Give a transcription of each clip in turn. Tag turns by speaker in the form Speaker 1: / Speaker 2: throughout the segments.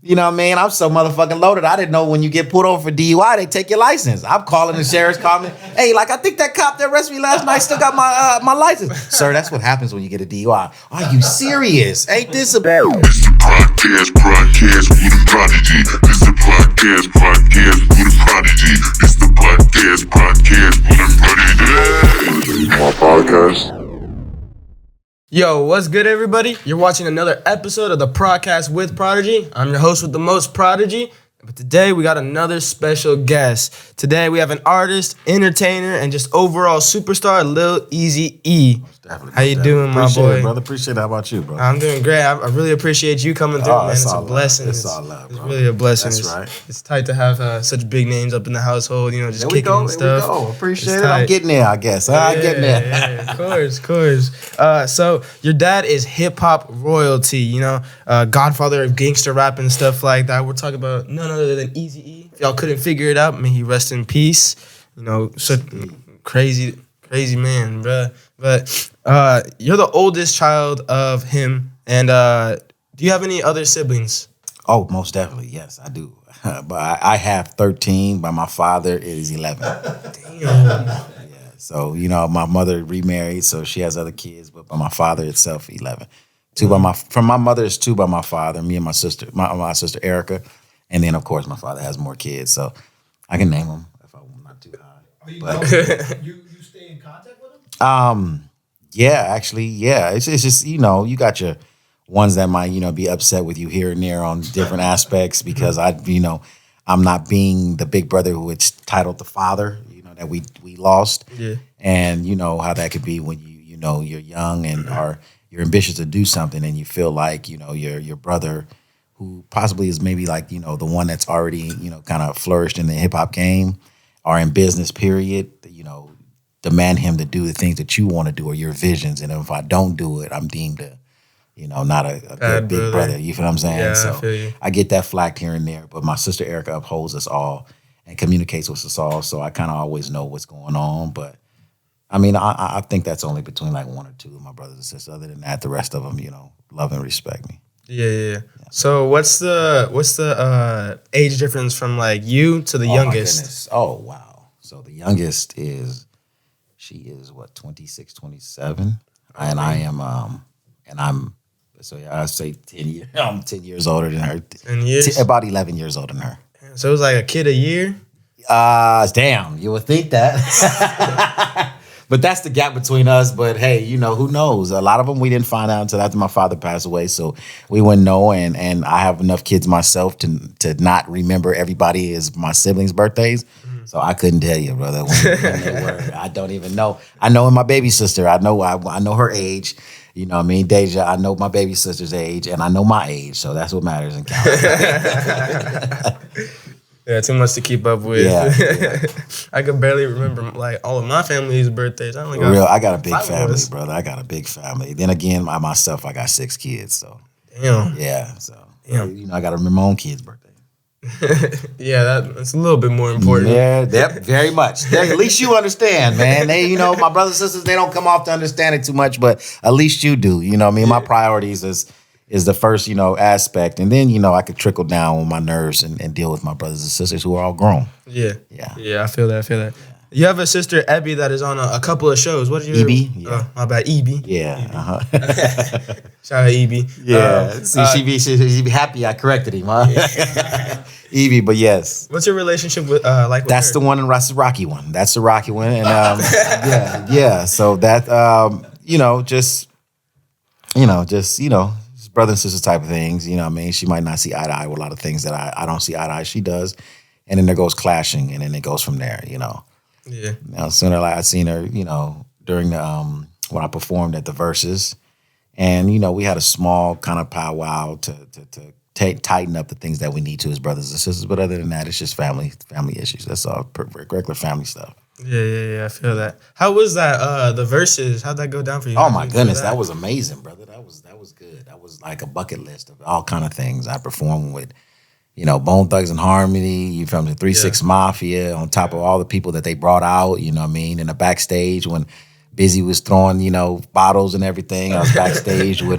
Speaker 1: You know what I mean? I'm so motherfucking loaded. I didn't know when you get pulled over for DUI, they take your license. I'm calling the sheriff's calling. Hey, like I think that cop that arrested me last night still got my license. Sir, that's what happens when you get a DUI. Are you serious? Ain't this a
Speaker 2: This the Prodcast with the Prodigy. This the Prodcast with the Prodigy. This the Prodcast with the Prodigy. My podcast.
Speaker 3: Yo, what's good, everybody? You're watching another episode of the Prodcast with Prodigy. I'm your host with the most, Prodigy. But today we got another special guest. Today we have an artist, entertainer, and just overall superstar, Lil Eazy E. How you doing, my boy?
Speaker 1: It, brother. Appreciate it. How about you, bro?
Speaker 3: I'm doing great. I really appreciate you coming through, man. It's a blessing.
Speaker 1: It's all love, bro.
Speaker 3: It's really a blessing.
Speaker 1: That's right.
Speaker 3: It's tight to have such big names up in the household, you know, just kicking and stuff.
Speaker 1: There we go. Appreciate it. I'm getting there, I guess. I'm getting there.
Speaker 3: Yeah, of course. So your dad is hip-hop royalty, you know, godfather of gangster rap and stuff like that. We're talking about none other than Eazy E. If y'all couldn't figure it out, may he rest in peace. You know, such crazy man, bruh. But you're the oldest child of him. And do you have any other siblings?
Speaker 1: Oh, most definitely. Yes, I do. But I have 13, but my father is 11.
Speaker 3: Damn.
Speaker 1: Yeah, so, you know, my mother remarried, so she has other kids, but by my father itself, 11. From my mother is 2 by my father, me and my sister, my sister Erica. And then, of course, my father has more kids, so I can name them if I'm not too high.
Speaker 4: You stay in contact with them?
Speaker 1: Yeah, actually, yeah. It's just, you know, you got your ones that might, you know, be upset with you here and there on different aspects because I'm not being the big brother who it's titled the father, you know, that we lost.
Speaker 3: Yeah.
Speaker 1: And you know how that could be when you know you're young and you're ambitious to do something and you feel like, you know, your brother who possibly is maybe like, you know, the one that's already, you know, kind of flourished in the hip hop game or in business period, you know, demand him to do the things that you want to do or your visions. And if I don't do it, I'm deemed a, you know, not a good big brother. You feel what I'm saying?
Speaker 3: Yeah,
Speaker 1: so
Speaker 3: I feel you.
Speaker 1: I get that flack here and there, but my sister Erica upholds us all and communicates with us all. So I kind of always know what's going on. But I mean, I think that's only between like 1 or 2 of my brothers and sisters. Other than that, the rest of them, you know, love and respect me.
Speaker 3: Yeah. So what's the age difference from like you to the youngest?
Speaker 1: My goodness. Oh, wow. So the youngest she is what, 26, 27. And I am, I say 10 years. I'm 10 years older than her.
Speaker 3: 10 years?
Speaker 1: About 11 years older than her.
Speaker 3: So it was like a kid a year?
Speaker 1: Damn, you would think that. But that's the gap between us. But hey, you know, who knows? A lot of them we didn't find out until after my father passed away. So we wouldn't know. And I have enough kids myself to not remember everybody as my siblings' birthdays. Mm-hmm. So I couldn't tell you, brother, when they were. I don't even know. I know in my baby sister, I know her age. You know what I mean? Deja, I know my baby sister's age and I know my age. So that's what matters in counts.
Speaker 3: Yeah, too much to keep up with.
Speaker 1: Yeah.
Speaker 3: I could barely remember like all of my family's birthdays.
Speaker 1: I got a big family, brother. I got a big family. Then again, myself, I got 6 kids. So
Speaker 3: damn.
Speaker 1: Yeah. So you know, I got to remember my own kids' birthday.
Speaker 3: Yeah, that's a little bit more important.
Speaker 1: Yeah, very much. At least you understand, man. They, you know, my brothers and sisters, they don't come off to understand it too much, but at least you do. You know what I mean? My priorities is the first, you know, aspect. And then, you know, I could trickle down with my nerves and deal with my brothers and sisters who are all grown.
Speaker 3: Yeah, I feel that. Yeah. You have a sister, Ebby, that is on a couple of shows. What did you...
Speaker 1: Ebby? Yeah.
Speaker 3: Oh, my bad, Ebby.
Speaker 1: Yeah.
Speaker 3: Shout out Ebby.
Speaker 1: Yeah. She'd be happy I corrected him, huh? Ebby, but yes.
Speaker 3: What's your relationship with
Speaker 1: That's
Speaker 3: her?
Speaker 1: the one, and that's the rocky one. That's the rocky one. And yeah. So that, just brother and sister type of things, you know what I mean? She might not see eye to eye with a lot of things that I don't see eye to eye. She does. And then there goes clashing, and then it goes from there, you know.
Speaker 3: Yeah.
Speaker 1: Now, sooner or later, I seen her, you know, during the, when I performed at the Verses. And, you know, we had a small kind of powwow to tighten up the things that we need to as brothers and sisters. But other than that, it's just family issues. That's all regular family stuff.
Speaker 3: Yeah, I feel that. How was that, the Verses? How'd that go down for you?
Speaker 1: Oh, my goodness. That was amazing, brother. That was good. That was like a bucket list of all kind of things. I performed with, you know, Bone Thugs and Harmony, you from the 3-6 Mafia, on top of all the people that they brought out, you know what I mean? In the backstage when Busy was throwing, you know, bottles and everything. I was backstage with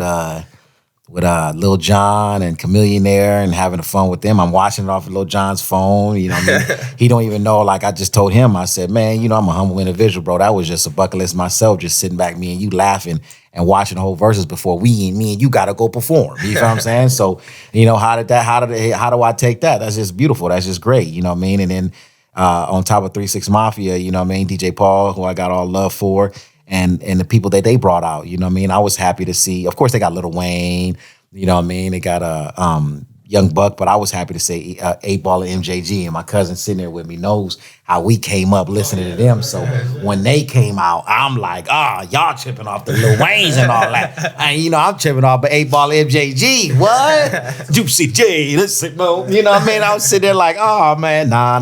Speaker 1: Lil Jon and Chameleonaire and having fun with them. I'm watching it off of Lil Jon's phone. You know what I mean? He don't even know. Like I just told him, I said, man, you know, I'm a humble individual, bro. That was just a bucket list myself, just sitting back, me and you laughing and watching the whole verses before me and you got to go perform. You know what I'm saying? So, you know, how do I take that? That's just beautiful. That's just great. You know what I mean? And then on top of 3 6 Mafia, you know what I mean? DJ Paul, who I got all love for. And the people that they brought out, you know what I mean? I was happy to see. Of course, they got Lil Wayne, you know what I mean? They got Young Buck, but I was happy to say 8 Ball and MJG. And my cousin sitting there with me knows how we came up listening to them. So when they came out, I'm like, y'all tripping off the Lil Waynes and all that. And, you know, I'm tripping off the 8 Ball and MJG. What? Juicy J, listen, Mo. You know what I mean? I was sitting there like, oh, man, nah.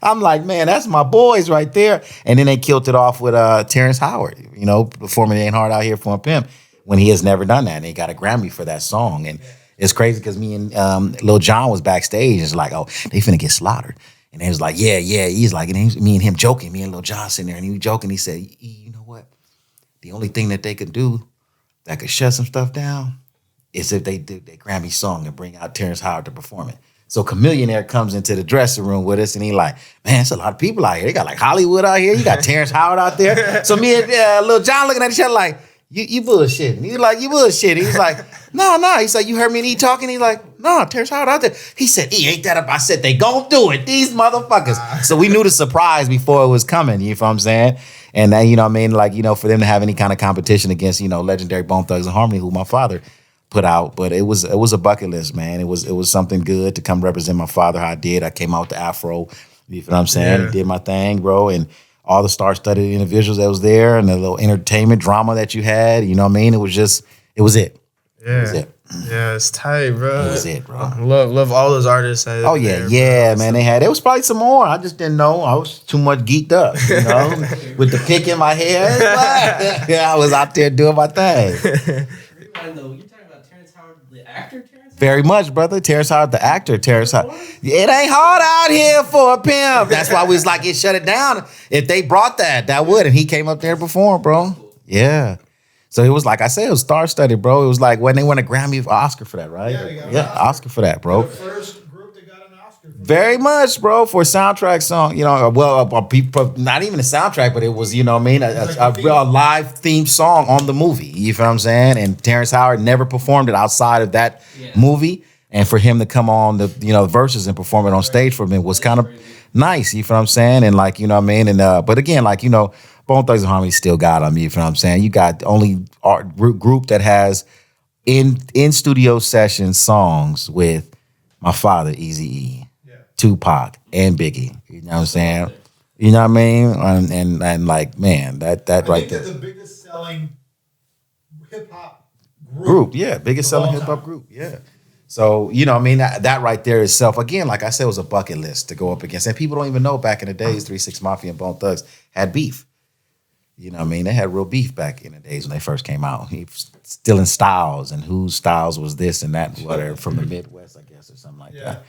Speaker 1: I'm like, man, that's my boys right there. And then they killed it off with Terrence Howard, you know, performing Ain't Hard Out Here for a Pimp, when he has never done that. And he got a Grammy for that song. And it's crazy because me and Lil Jon was backstage. It's like, oh, they finna get slaughtered. And he was like, yeah. He's like, and me and him joking. Me and Lil Jon sitting there, and he was joking. He said, you know what? The only thing that they could do that could shut some stuff down is if they do their Grammy song and bring out Terrence Howard to perform it. So Chameleonaire comes into the dressing room with us, and he like, man, it's a lot of people out here. They got like Hollywood out here. You got Terrence Howard out there. So me and Lil Jon looking at each other like, you bullshitting. He's like, you bullshitting. He's like, no. He's like, you heard me and E talking? He's like, no, Terrence Howard out there. He said, E, ain't that up? I said, they gon' do it. These motherfuckers. So we knew the surprise before it was coming. You know what I'm saying? And then, you know what I mean? Like, you know, for them to have any kind of competition against, you know, legendary Bone Thugs and Harmony, who my father put out. But it was a bucket list, man. It was something good to come represent my father how I did. I came out with the afro. You know what I'm saying?
Speaker 3: Yeah.
Speaker 1: Did my thing, bro. And all the star-studded individuals that was there and the little entertainment drama that you had, you know what I mean? It was it.
Speaker 3: Yeah.
Speaker 1: It was it.
Speaker 3: Yeah, it's tight, bro.
Speaker 1: It was it, bro.
Speaker 3: Love all those artists.
Speaker 1: Oh, yeah, man. There was probably some more. I just didn't know. I was too much geeked up, you know, with the pick in my hair. Yeah, I was out there doing my thing.
Speaker 5: You're talking about Terrence Howard, the actor Terrence Howard?
Speaker 1: Very much, brother. Terrence Howard, the actor. Terrence Howard. It ain't hard out here for a pimp. That's why we was like, it shut it down. If they brought that would. And he came up there and performed, bro. Yeah. So it was like I said, it was star-studded, bro. It was like when they won a Grammy or Oscar for that, right?
Speaker 4: Yeah, they got an
Speaker 1: Oscar for that, bro.
Speaker 4: The first group that got an Oscar.
Speaker 1: Very much, bro, for a soundtrack song. You know, not even a soundtrack, but it was, you know what I mean, a live theme song on the movie. You feel what I'm saying? And Terrence Howard never performed it outside of that movie. And for him to come on the, you know, verses and perform it on stage for me was kind of nice. You feel what I'm saying? And like, you know what I mean? And but again, like, you know, Bone Thugs and Harmony still got them. You feel what I'm saying? You got the only art group that has in studio session songs with my father, Eazy E, Tupac, and Biggie. You know what I'm saying? You know what I mean? And like, man, that right there.
Speaker 4: That's the biggest selling hip hop
Speaker 1: Group, yeah, biggest selling hip hop group, yeah. So, you know what I mean? That right there itself, again, like I said, was a bucket list to go up against. And people don't even know back in the days, 3 6 Mafia and Bone Thugs had beef. You know what I mean? They had real beef back in the days when they first came out. He was stealing styles and whose styles was this and that, whatever, from the Midwest, I guess, or something like that.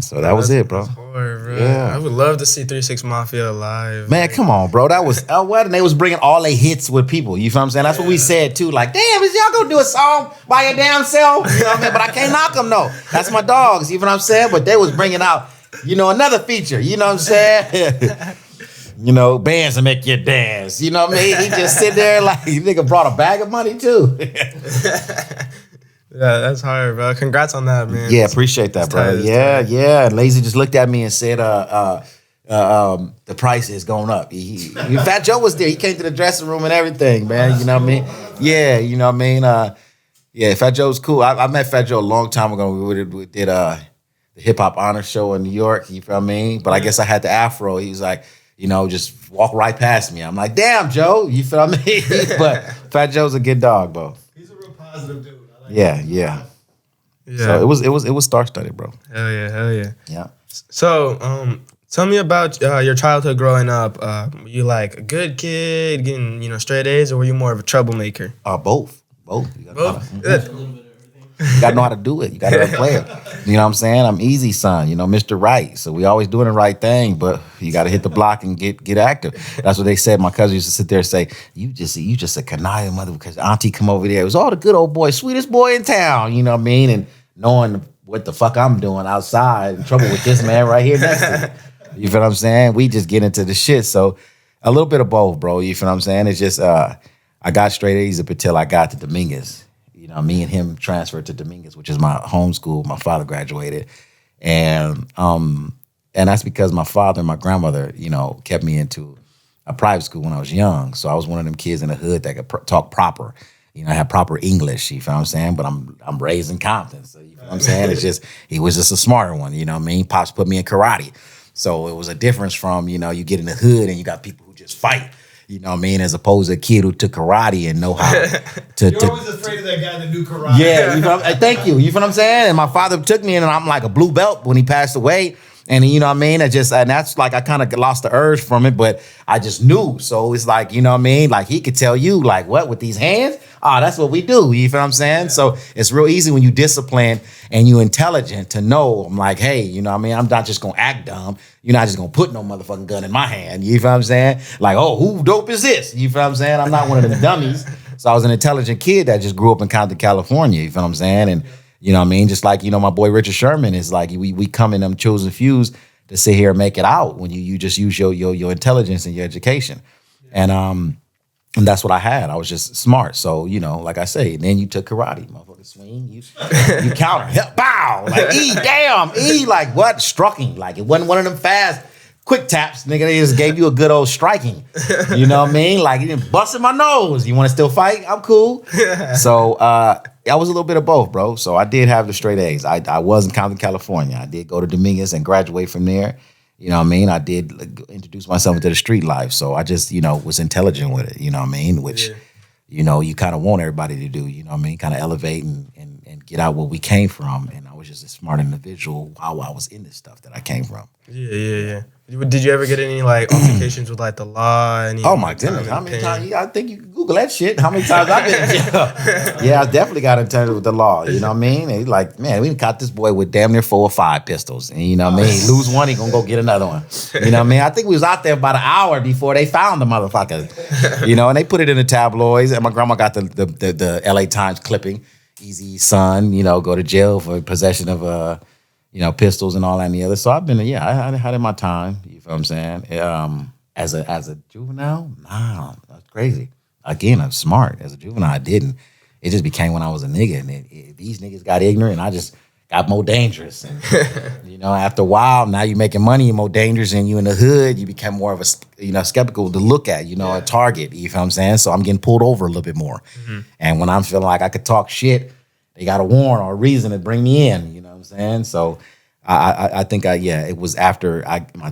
Speaker 1: So that was it, bro.
Speaker 3: Hard, bro.
Speaker 1: Yeah.
Speaker 3: I would love to see 3 6 Mafia live.
Speaker 1: Man, come on, bro. That was what? And they was bringing all their hits with people. You feel what I'm saying? That's what we said too. Like, damn, is y'all gonna do a song by your damn self? You know what I mean? But I can't knock them though. That's my dogs. You know what I'm saying? But they was bringing out, you know, another feature. You know what I'm saying? You know, bands to make you dance. You know what I mean? He just sit there like, you nigga brought a bag of money too.
Speaker 3: Yeah, that's hard, bro. Congrats on that, man.
Speaker 1: Yeah, appreciate that, bro. Yeah. Lazy just looked at me and said, the price is going up. Fat Joe was there. He came to the dressing room and everything, man. You know what I mean? Yeah, you know what I mean? Yeah, Fat Joe's cool. I met Fat Joe a long time ago. We did the Hip Hop Honor Show in New York. You feel what I mean? But I guess I had the afro. He was like, you know, just walk right past me. I'm like, damn, Joe. You feel what I mean? But Fat Joe's a good dog, bro.
Speaker 4: He's a real positive dude. I like
Speaker 1: Yeah. So it was star-studded, bro.
Speaker 3: Hell yeah.
Speaker 1: Yeah.
Speaker 3: So, tell me about your childhood growing up. Were you like a good kid, getting, you know, straight A's, or were you more of a troublemaker?
Speaker 1: Both.
Speaker 3: Both?
Speaker 5: A little bit of everything.
Speaker 1: You gotta know how to do it. You gotta play it. You know what I'm saying? I'm Eazy son, you know, Mr. Right. So we always doing the right thing, but you gotta hit the block and get active. That's what they said. My cousin used to sit there and say, you just a conniving mother because auntie come over there. It was all the good old boy, sweetest boy in town, you know what I mean? And knowing what the fuck I'm doing outside, in trouble with this man right here next to me. You feel what I'm saying? We just get into the shit. So a little bit of both, bro. You feel what I'm saying? It's just I got straight A's up until I got to Dominguez. You know, me and him transferred to Dominguez, which is my home school. My father graduated. And that's because my father and my grandmother, you know, kept me into a private school when I was young. So I was one of them kids in the hood that could talk proper. You know, I had proper English, you feel what I'm saying? But I'm raised in Compton. So you feel what I'm saying? It's just, he was just a smarter one, you know what I mean? Pops put me in karate. So it was a difference from, you know, you get in the hood and you got people who just fight. You know what I mean? As opposed to a kid who took karate and know how to...
Speaker 4: You're always afraid of that guy that knew karate.
Speaker 1: Yeah, you feel thank you. You feel what I'm saying? And my father took me in and I'm like a blue belt when he passed away. And you know what I mean? And that's like, I kind of lost the urge from it, but I just knew. So it's like, you know what I mean? Like he could tell you like, what, with these hands? Oh, that's what we do. You feel what I'm saying? Yeah. So it's real easy when you disciplined and you intelligent to know, I'm like, hey, you know what I mean? I'm not just going to act dumb. You're not just going to put no motherfucking gun in my hand. You feel what I'm saying? Like, oh, who dope is this? You feel what I'm saying? I'm not one of them dummies. So I was an intelligent kid that just grew up in Compton, California. You feel what I'm saying? And you know what I mean? Just like, you know, my boy Richard Sherman is like, we come in them chosen fews to sit here and make it out when you just use your intelligence and your education. Yeah. And that's what I had. I was just smart. So, you know, like I say, then you took karate, motherfucker swing, you counter, bow, like E, damn, E, like what? Strucking. Like it wasn't one of them fast quick taps, nigga. They just gave you a good old striking. You know what I mean? Like you didn't bust in my nose. You want to still fight? I'm cool. So I was a little bit of both, bro. So I did have the straight A's. I was in Compton, California. I did go to Dominguez and graduate from there. You know what I mean? I did introduce myself into the street life. So I just, you know, was intelligent with it. You know what I mean? Which, you know, you kind of want everybody to do. You know what I mean? Kind of elevate and get out where we came from. And I was just a smart individual while I was in this stuff that I came from.
Speaker 3: Yeah. Did you ever get any like altercations with like the law?
Speaker 1: Oh my goodness! How many times? I think you can Google that shit. How many times I've been in jail? Yeah, I definitely got in touch with the law. You know what I mean? And he's like, man, we caught this boy with damn near 4 or 5 pistols, and you know what I mean? He lose one, he gonna go get another one. You know what I mean? I think we was out there about an hour before they found the motherfucker. You know, and they put it in the tabloids. And my grandma got the LA Times clipping. Eazy son, you know, go to jail for possession of you know, pistols and all that and the other. So I've been, I had in my time. You feel what I'm saying? As a juvenile, nah, that's crazy. Again, I'm smart. As a juvenile, I didn't. It just became when I was a nigga. And these niggas got ignorant, and I just got more dangerous. And, you know, after a while, now you're making money, you're more dangerous, and you in the hood, you become more of a, you know, skeptical to look at, you know, a target. You feel what I'm saying? So I'm getting pulled over a little bit more. Mm-hmm. And when I'm feeling like I could talk shit, they got a warrant or a reason to bring me in, you know what I'm saying? So I think it was after my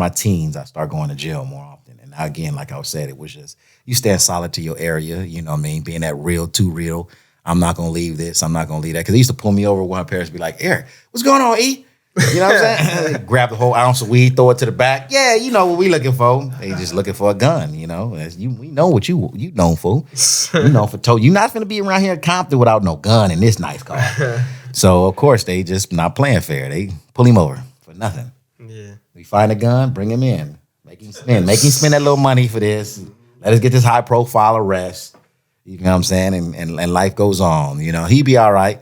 Speaker 1: teens, I started going to jail more often. And again, like I said, it was just, you stand solid to your area, you know what I mean? Being that real, too real. I'm not going to leave this. I'm not going to leave that. Because they used to pull me over when my parents be like, Eric, what's going on, E? You know what I'm saying? Grab the whole ounce of weed, throw it to the back. Yeah, you know what we looking for. They just looking for a gun, you know. We know what you known for. You know for told. You're not finna be around here in Compton without no gun in this nice car. So of course they just not playing fair. They pull him over for nothing. Yeah. We find a gun, bring him in, make him spend that little money for this. Let us get this high profile arrest. You know what I'm saying? And life goes on. You know, he be all right.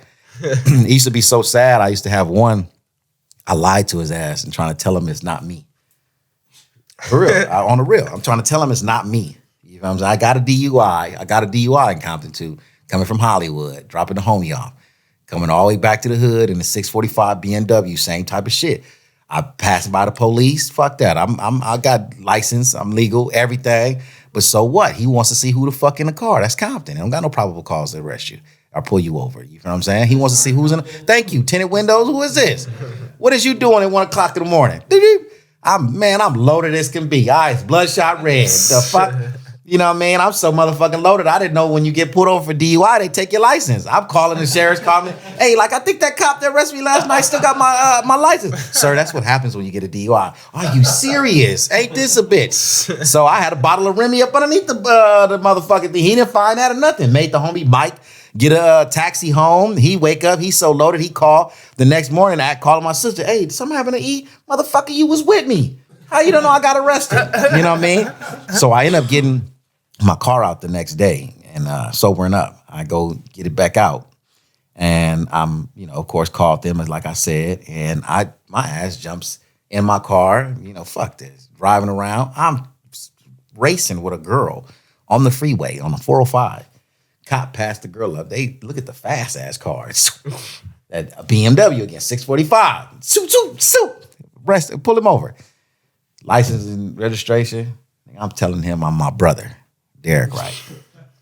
Speaker 1: He used to be so sad. I used to have one. I lied to his ass and trying to tell him it's not me. For real, on the real. I'm trying to tell him it's not me. You know what I'm saying? I got a DUI in Compton too, coming from Hollywood, dropping the homie off, coming all the way back to the hood in the 645 BMW, same type of shit. I passed by the police. Fuck that. I got license. I'm legal, everything. But so what? He wants to see who the fuck in the car. That's Compton. I don't got no probable cause to arrest you or pull you over. You know what I'm saying? He wants to see who's in the... Thank you. Tinted windows. Who is this? What is you doing at 1 o'clock in the morning? I'm loaded as can be. Eyes bloodshot red. The fuck? You know what I mean? I'm so motherfucking loaded. I didn't know when you get pulled over for DUI, they take your license. I'm calling the sheriff's calling me. Hey, like I think that cop that arrested me last night still got my license. Sir, that's what happens when you get a DUI. Are you serious? Ain't this a bitch? So I had a bottle of Remy up underneath the motherfucking thing. He didn't find that or nothing. Made the homie Mike Get a taxi home. He wake up. He's so loaded. He call the next morning. I calling my sister. Hey, did something happen to E? Motherfucker, you was with me. How you don't know I got arrested? You know what I mean? So I end up getting my car out the next day and sobering up. I go get it back out. And I'm, of course, called them, as like I said, and my ass jumps in my car, fuck this. Driving around. I'm racing with a girl on the freeway on the 405. Cop passed the girl up. They look at the fast ass cars. That BMW again, 645. Pull him over. License and registration. I'm telling him I'm my brother, Derek, right?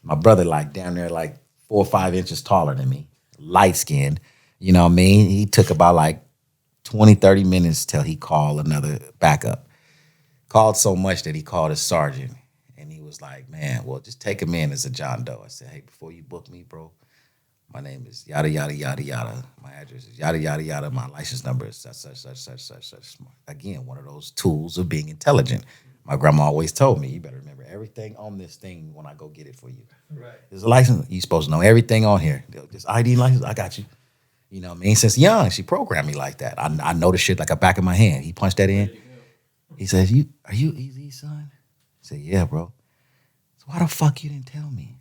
Speaker 1: My brother, like down there, like 4 or 5 inches taller than me, light skinned. You know what I mean? He took about like 20, 30 minutes till he called another backup. Called so much that he called his sergeant. And he was like, man, well, just take him in as a John Doe. I said, hey, before you book me, bro, my name is yada, yada, yada, yada. My address is yada, yada, yada. My license number is such. Again, one of those tools of being intelligent. My grandma always told me, you better remember everything on this thing when I go get it for you.
Speaker 3: Right.
Speaker 1: There's a license. You're supposed to know everything on here. This ID license, I got you. You know what I mean? Since young, she programmed me like that. I know the shit like a back of my hand. He punched that in. He says, are you Eazy, son? I said, yeah, bro. So why the fuck you didn't tell me?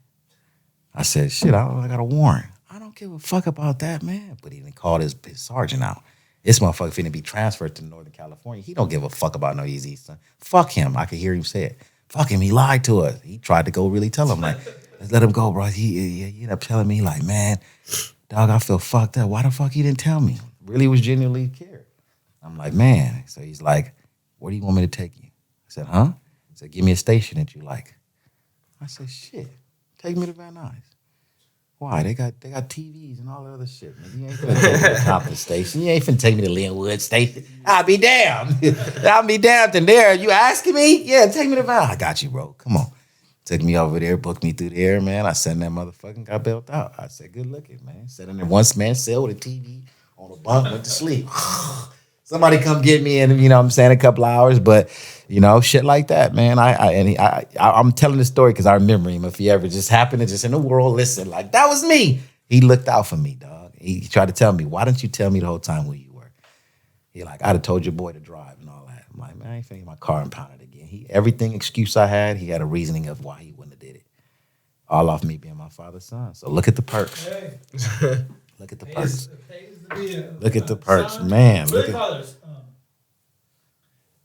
Speaker 1: I said, shit, I got a warrant. I don't give a fuck about that, man. But he didn't call his sergeant out. This motherfucker finna be transferred to Northern California. He don't give a fuck about no Eazy, son. Fuck him. I could hear him say it. Fuck him. He lied to us. He tried to go really tell him, like, let's let him go, bro. He ended up telling me, like, man, dog, I feel fucked up. Why the fuck you didn't tell me? Really was genuinely cared. I'm like, man. So he's like, where do you want me to take you? I said, huh? He said, give me a station that you like. I said, shit, take me to Van Nuys. Why? They got TVs and all the other shit. Man. You ain't finna take me to Compton Station. You ain't finna take me to Linwood Station. I'll be damned. I'll be damned in there. You asking me? Yeah, take me to Van Nuys. I got you, bro. Come on. Took me over there, booked me through there, man. I sat in that motherfucker and got bailed out. I said, good looking, man. Sat in there one-man cell with a TV on a bunk, went to sleep. Somebody come get me in, I'm saying, a couple hours, but, shit like that, man. I'm telling the story because I remember him. If he ever just happened to just in the world, listen, like, that was me. He looked out for me, dog. He tried to tell me, why didn't you tell me the whole time who you were? He like, I'd have told your boy to drive and all that. I'm like, man, I ain't finna get my car impounded again. Everything excuse I had, he had a reasoning of why he wouldn't have did it. All off me being my father's son. So look at the perks.
Speaker 4: Hey.
Speaker 1: Look at the perks.
Speaker 4: Pays
Speaker 1: Look at the perks, man.
Speaker 4: Really,
Speaker 1: Look at
Speaker 4: fathers,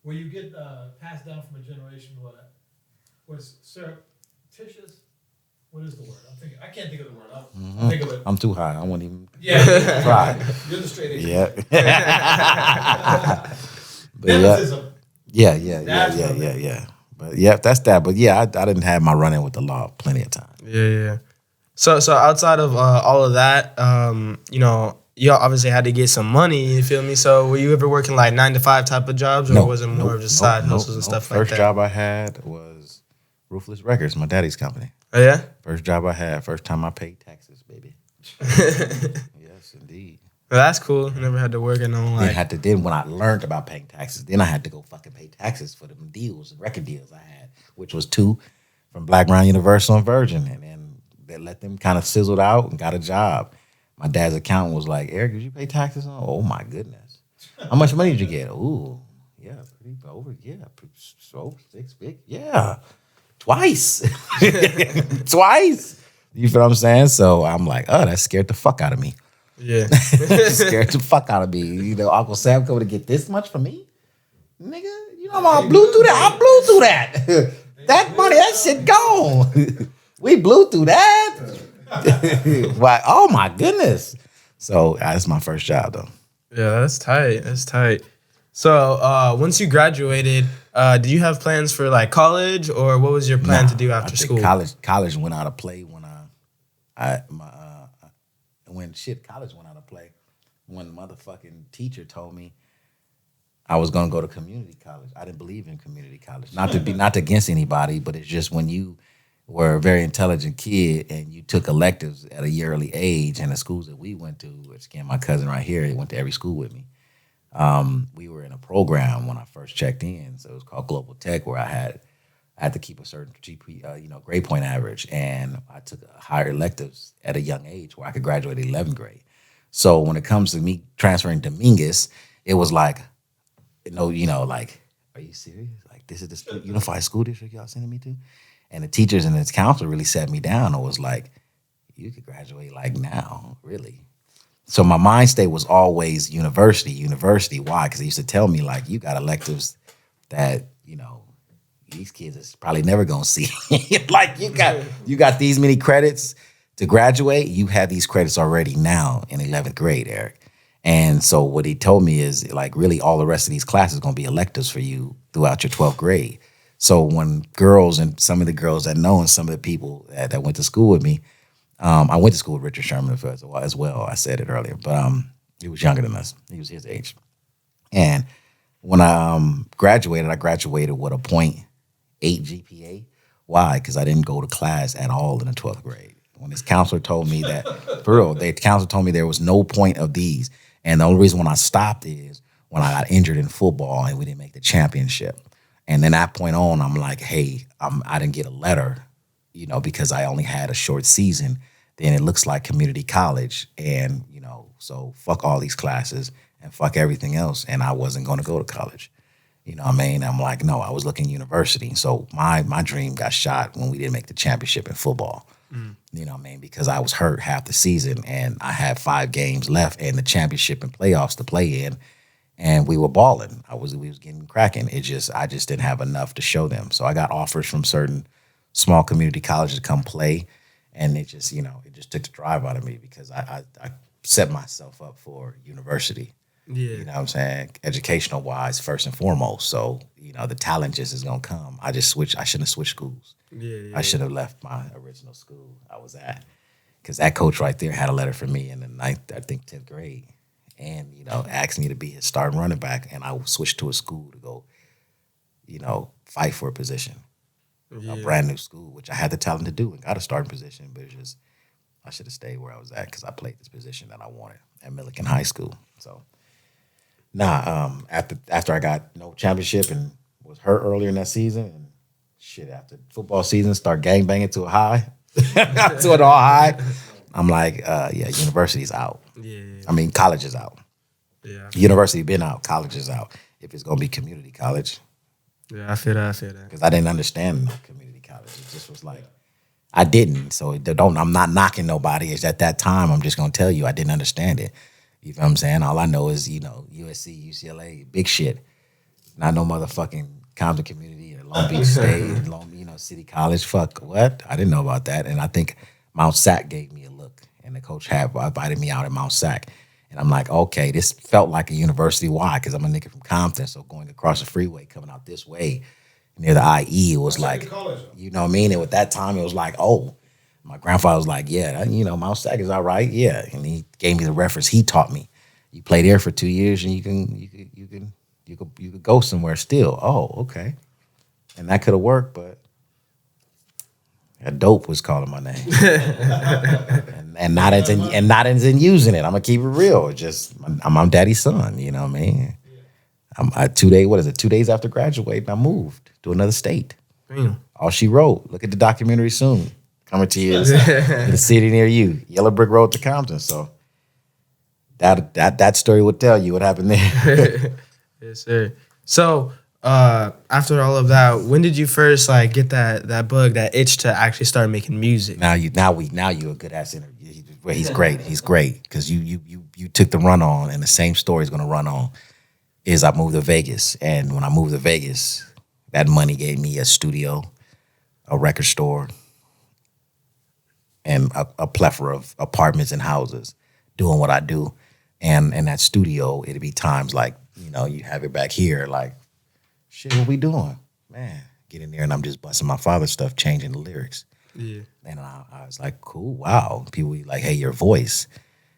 Speaker 4: where you get passed down from a generation to what was surreptitious. What is the word? I can't think of the word. I'll think of it.
Speaker 1: I'm too high. I won't even
Speaker 4: try.
Speaker 1: try.
Speaker 4: You're the straight edge.
Speaker 1: Yeah. But
Speaker 4: Nepotism.
Speaker 1: yeah. But yeah, that's that. But yeah, I didn't have my run-in with the law plenty of time.
Speaker 3: Yeah. So outside of all of that, you obviously had to get some money. You feel me? So were you ever working like 9 to 5 type of jobs, or was it more of just side hustles and stuff like that?
Speaker 1: First job I had was Ruthless Records, my daddy's company.
Speaker 3: Oh yeah.
Speaker 1: First job I had. First time I paid taxes, baby. Yes, indeed.
Speaker 3: Well, that's cool. I never had to work in no like.
Speaker 1: Then when I learned about paying taxes, then I had to go fucking pay taxes for them deals, record deals I had, which was 2 from Black Brown Universal and Virgin, and then they let them kind of sizzled out and got a job. My dad's accountant was like, Eric, did you pay taxes on? Oh my goodness. How much money did you get? Ooh, yeah, pretty over, yeah, so 6 big, yeah, twice, twice. You feel what I'm saying? So I'm like, oh, that scared the fuck out of me.
Speaker 3: Yeah.
Speaker 1: Scared the fuck out of me. Uncle Sam coming to get this much from me? Nigga, I blew through that. I blew through that. That money, that shit gone. We blew through that. Why? Oh my goodness. So that's my first job though.
Speaker 3: Yeah, that's tight. That's tight. So once you graduated, did you have plans for like college, or what was your plan to do after school?
Speaker 1: College went out of play when college went out of play when motherfucking teacher told me I was gonna go to community college. I didn't believe in community college. Not against anybody, but it's just when you were a very intelligent kid and you took electives at a yearly age, and the schools that we went to, which again, my cousin right here, he went to every school with me. We were in a program when I first checked in, so it was called Global Tech, where I I had to keep a certain grade point average, and I took higher electives at a young age where I could graduate 11th grade. So when it comes to me transferring to Mingus, it was like, like, are you serious? Like, this is the unified school district y'all sending me to? And the teachers and its counselor really sat me down and was like, you could graduate like now, really. So my mind state was always university. Why? Because they used to tell me, like, you got electives that, these kids is probably never gonna see. Like, you got these many credits to graduate. You have these credits already now in 11th grade, Eric. And so what he told me is, like, really all the rest of these classes are gonna be electives for you throughout your 12th grade. So when girls, and some of the girls that know, and some of the people that went to school with me, I went to school with Richard Sherman as well. I said it earlier, but he was younger than us. He was his age. And when I graduated with a .8 GPA. Why? Because I didn't go to class at all in the 12th grade. When his counselor told me that, for real, the counselor told me there was no point of these. And the only reason when I stopped is when I got injured in football and we didn't make the championship. And then that point on, I'm like, hey, I didn't get a letter, because I only had a short season. Then it looks like community college. And, so fuck all these classes and fuck everything else. And I wasn't going to go to college. You know what I mean? I'm like, no, I was looking university. So my dream got shot when we didn't make the championship in football. You know what I mean? Because I was hurt half the season and I had 5 games left and the championship and playoffs to play in. And we were balling. We was getting cracking. I just didn't have enough to show them. So I got offers from certain small community colleges to come play. And it just took the drive out of me because I set myself up for university. Yeah. You know what I'm saying? Educational wise, first and foremost. So, the talent just is gonna come. I shouldn't have switched schools. I should have left my original school I was at. Because that coach right there had a letter for me in the 10th grade. And, asked me to be his starting running back. And I switched to a school to go, fight for a position. A brand new school, which I had the talent to do and got a starting position. But it's just, I should have stayed where I was at because I played this position that I wanted at Milliken High School. So. After I got no championship and was hurt earlier in that season, and shit, after football season, start gangbanging to a high, to an all high, I'm like, university's out. Yeah. I mean, college is out. Yeah. University been out, college is out. If it's gonna be community college.
Speaker 3: Yeah, I feel that.
Speaker 1: Because I didn't understand community college. It just was like, I didn't. So I'm not knocking nobody. It's at that time, I'm just gonna tell you, I didn't understand it. You know what I'm saying? All I know is, USC, UCLA, big shit. Not no motherfucking Compton community or Long Beach State, City College. Fuck, what? I didn't know about that. And I think Mount Sac gave me a look. And the coach had invited me out at Mount Sac. And I'm like, okay, this felt like a university. Why? Because I'm a nigga from Compton. So going across the freeway, coming out this way, near the IE, it was like, you know what I mean? And at that time, it was like, oh. My grandfather was like, yeah, Mount Sac is all right, yeah. And he gave me the reference. He taught me. You play there for 2 years and you could go somewhere still. Oh, okay. And that could have worked, but that dope was calling my name. and not as in using it. I'm gonna keep it real. It's just I'm daddy's son, you know what I mean? I'm 2 days after graduating, I moved to another state. All she wrote. Look at the documentary soon. Coming to you in the city near you, Yellow Brick Road to Compton. So that story would tell you what happened there.
Speaker 3: Yes, sir. So after all of that, when did you first get that bug, that itch to actually start making music?
Speaker 1: Now you a good ass interview. He's great. He's great because you took the run on, and the same story is gonna run on. Is I moved to Vegas, and when I moved to Vegas, that money gave me a studio, a record store. And a plethora of apartments and houses doing what I do. And in that studio, it'd be times like, you have it back here, like, shit, what we doing? Man, get in there and I'm just busting my father's stuff, changing the lyrics. Yeah. And I was like, cool, wow. People be like, hey, your voice,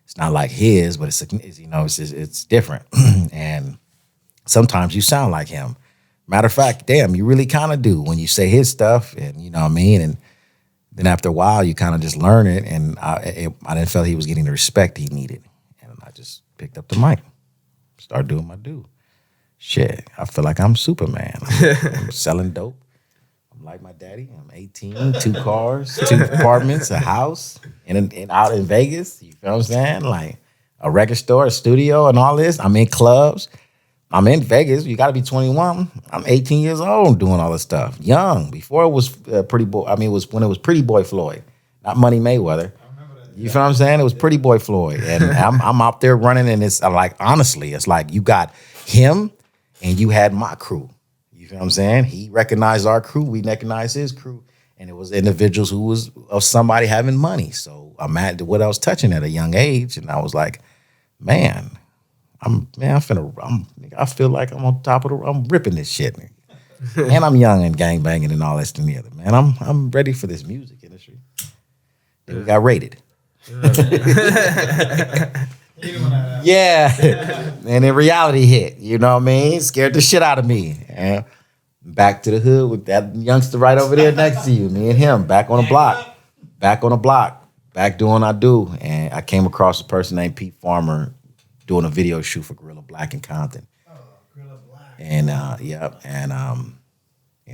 Speaker 1: it's not like his, but it's different. And sometimes you sound like him. Matter of fact, damn, you really kind of do when you say his stuff, and you know what I mean? And then after a while, you kind of just learn it, and I didn't feel he was getting the respect he needed. And I just picked up the mic, started doing my do. Shit, I feel like I'm Superman. I'm selling dope. I'm like my daddy. I'm 18, 2 cars, 2 apartments, a house, and out in Vegas. You feel what I'm saying? Like a record store, a studio, and all this. I'm in clubs. I'm in Vegas. You got to be 21. I'm 18 years old doing all this stuff. Young. Before it was Pretty Boy. I mean, it was when it was Pretty Boy Floyd, not Money Mayweather. You feel what I'm saying? It was Pretty Boy Floyd, and I'm out there running, and it's like honestly, it's like you got him, and you had my crew. You feel what I'm saying? He recognized our crew, we recognized his crew, and it was individuals who was of somebody having money. So I'm at what I was touching at a young age, and I was like, man, I feel like I'm on top of I'm ripping this shit, and I'm young and gang banging and all this and the other. Man, I'm ready for this music industry. Then we got raided. Yeah. And then reality hit, you know what I mean? Scared the shit out of me. And back to the hood with that youngster right over there next to you. Me and him back on the block. Back doing what I do. And I came across a person named Pete Farmer doing a video shoot for Gorilla Black in Compton.
Speaker 4: Oh, Gorilla Black.
Speaker 1: And and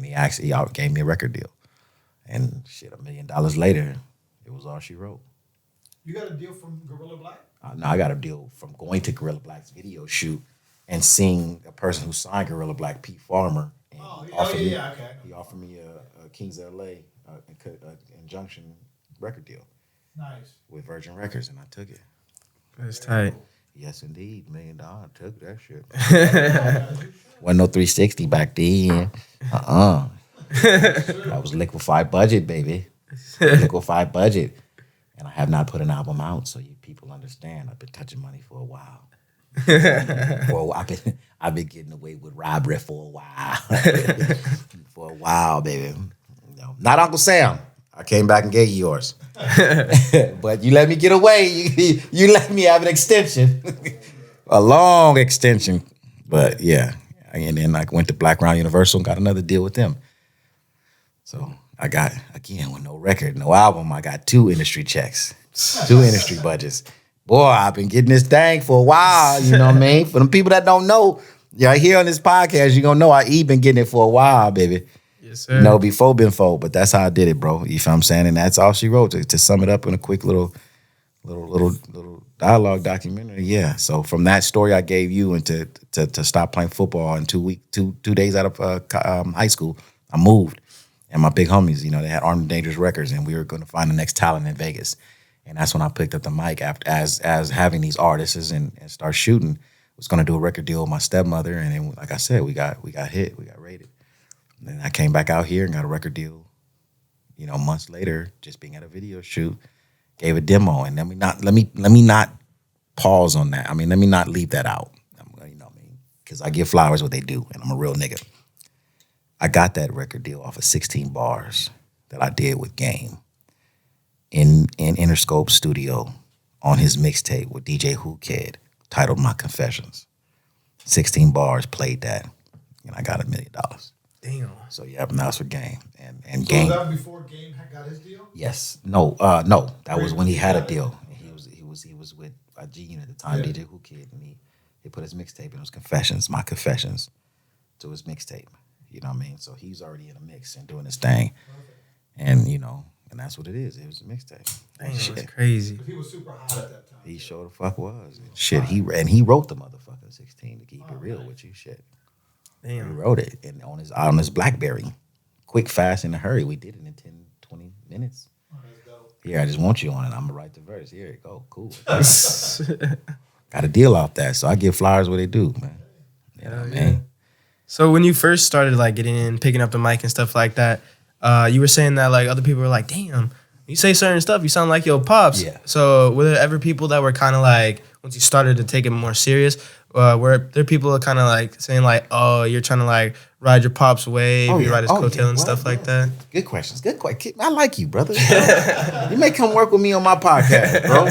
Speaker 1: he actually gave me a record deal. And shit, $1 million later, it was all she wrote.
Speaker 4: You got a deal from Gorilla Black?
Speaker 1: No, I got a deal from going to Gorilla Black's video shoot and seeing a person who signed Gorilla Black, Pete Farmer. And he offered me a Kings of LA injunction record deal.
Speaker 4: Nice.
Speaker 1: With Virgin Records, and I took it.
Speaker 3: That's tight.
Speaker 1: Yes, indeed. $1 million. I took that shit. Wasn't no 360 back then. That was liquefied budget, baby. Liquefied budget. And I have not put an album out, so you people understand. I've been touching money for a while. I've been getting away with robbery for a while. For a while, baby. No, not Uncle Sam. I came back and gave you yours. But you let me get away. You let me have an extension. A long extension. But yeah. And then I went to Black Round Universal and got another deal with them. So I got, again, with no record, no album, I got 2 industry checks, 2 industry budgets. Boy, I've been getting this thing for a while, you know what I mean? For them people that don't know, here on this podcast, you're going to know I've been getting it for a while, baby.
Speaker 3: Yes, sir.
Speaker 1: You know, before, but that's how I did it, bro. You feel what I'm saying? And that's all she wrote, to sum it up in a quick little dialogue documentary. Yeah. So from that story I gave you and to stop playing football in 2 days out of high school, I moved. And my big homies, they had Armed and Dangerous Records, and we were going to find the next talent in Vegas. And that's when I picked up the mic as having these artists and start shooting. Was going to do a record deal with my stepmother, and then, like I said, we got hit, we got raided. And then I came back out here and got a record deal. Months later, just being at a video shoot, gave a demo, and let me not pause on that. I mean, let me not leave that out. Because I give flowers what they do, and I'm a real nigga. I got that record deal off of 16 bars that I did with Game in Interscope Studio on his mixtape with DJ Whoo Kid, titled My Confessions. 16 bars, played that, and I got $1 million.
Speaker 3: Damn.
Speaker 1: So yeah, that was for Game. And
Speaker 4: So
Speaker 1: Game.
Speaker 4: was that before Game got his deal?
Speaker 1: Yes. No. That was when he had a deal. He was with a G Unit at the time, DJ Whoo Kid, and he put his mixtape in. It was Confessions, My Confessions, to his mixtape. You know what I mean? So he's already in a mix and doing his thing. And, and that's what it is. It was a mixtape.
Speaker 3: Damn, that's crazy.
Speaker 4: He was super hot at that time.
Speaker 1: He sure the fuck was. Shit, he wrote the motherfucker 16 to keep it real with you. Shit. He
Speaker 3: Damn.
Speaker 1: wrote it and on his BlackBerry. Quick, fast, in a hurry. We did it in 10, 20 minutes.
Speaker 4: Oh, that's dope.
Speaker 1: Here, I just want you on it. I'm going to write the verse. Here you go. Cool. Got a deal off that. So I give flowers what they do, man. You know what I mean?
Speaker 3: So when you first started getting in, picking up the mic and stuff like that, you were saying that other people were like, damn, you say certain stuff, you sound like your pops.
Speaker 1: Yeah.
Speaker 3: So were there ever people that were kind of once you started to take it more serious, were there people kind of saying oh, you're trying to ride your pop's wave, you ride his coattail and stuff like that?
Speaker 1: Good questions. Good question. I like you, brother. You may come work with me on my podcast, bro.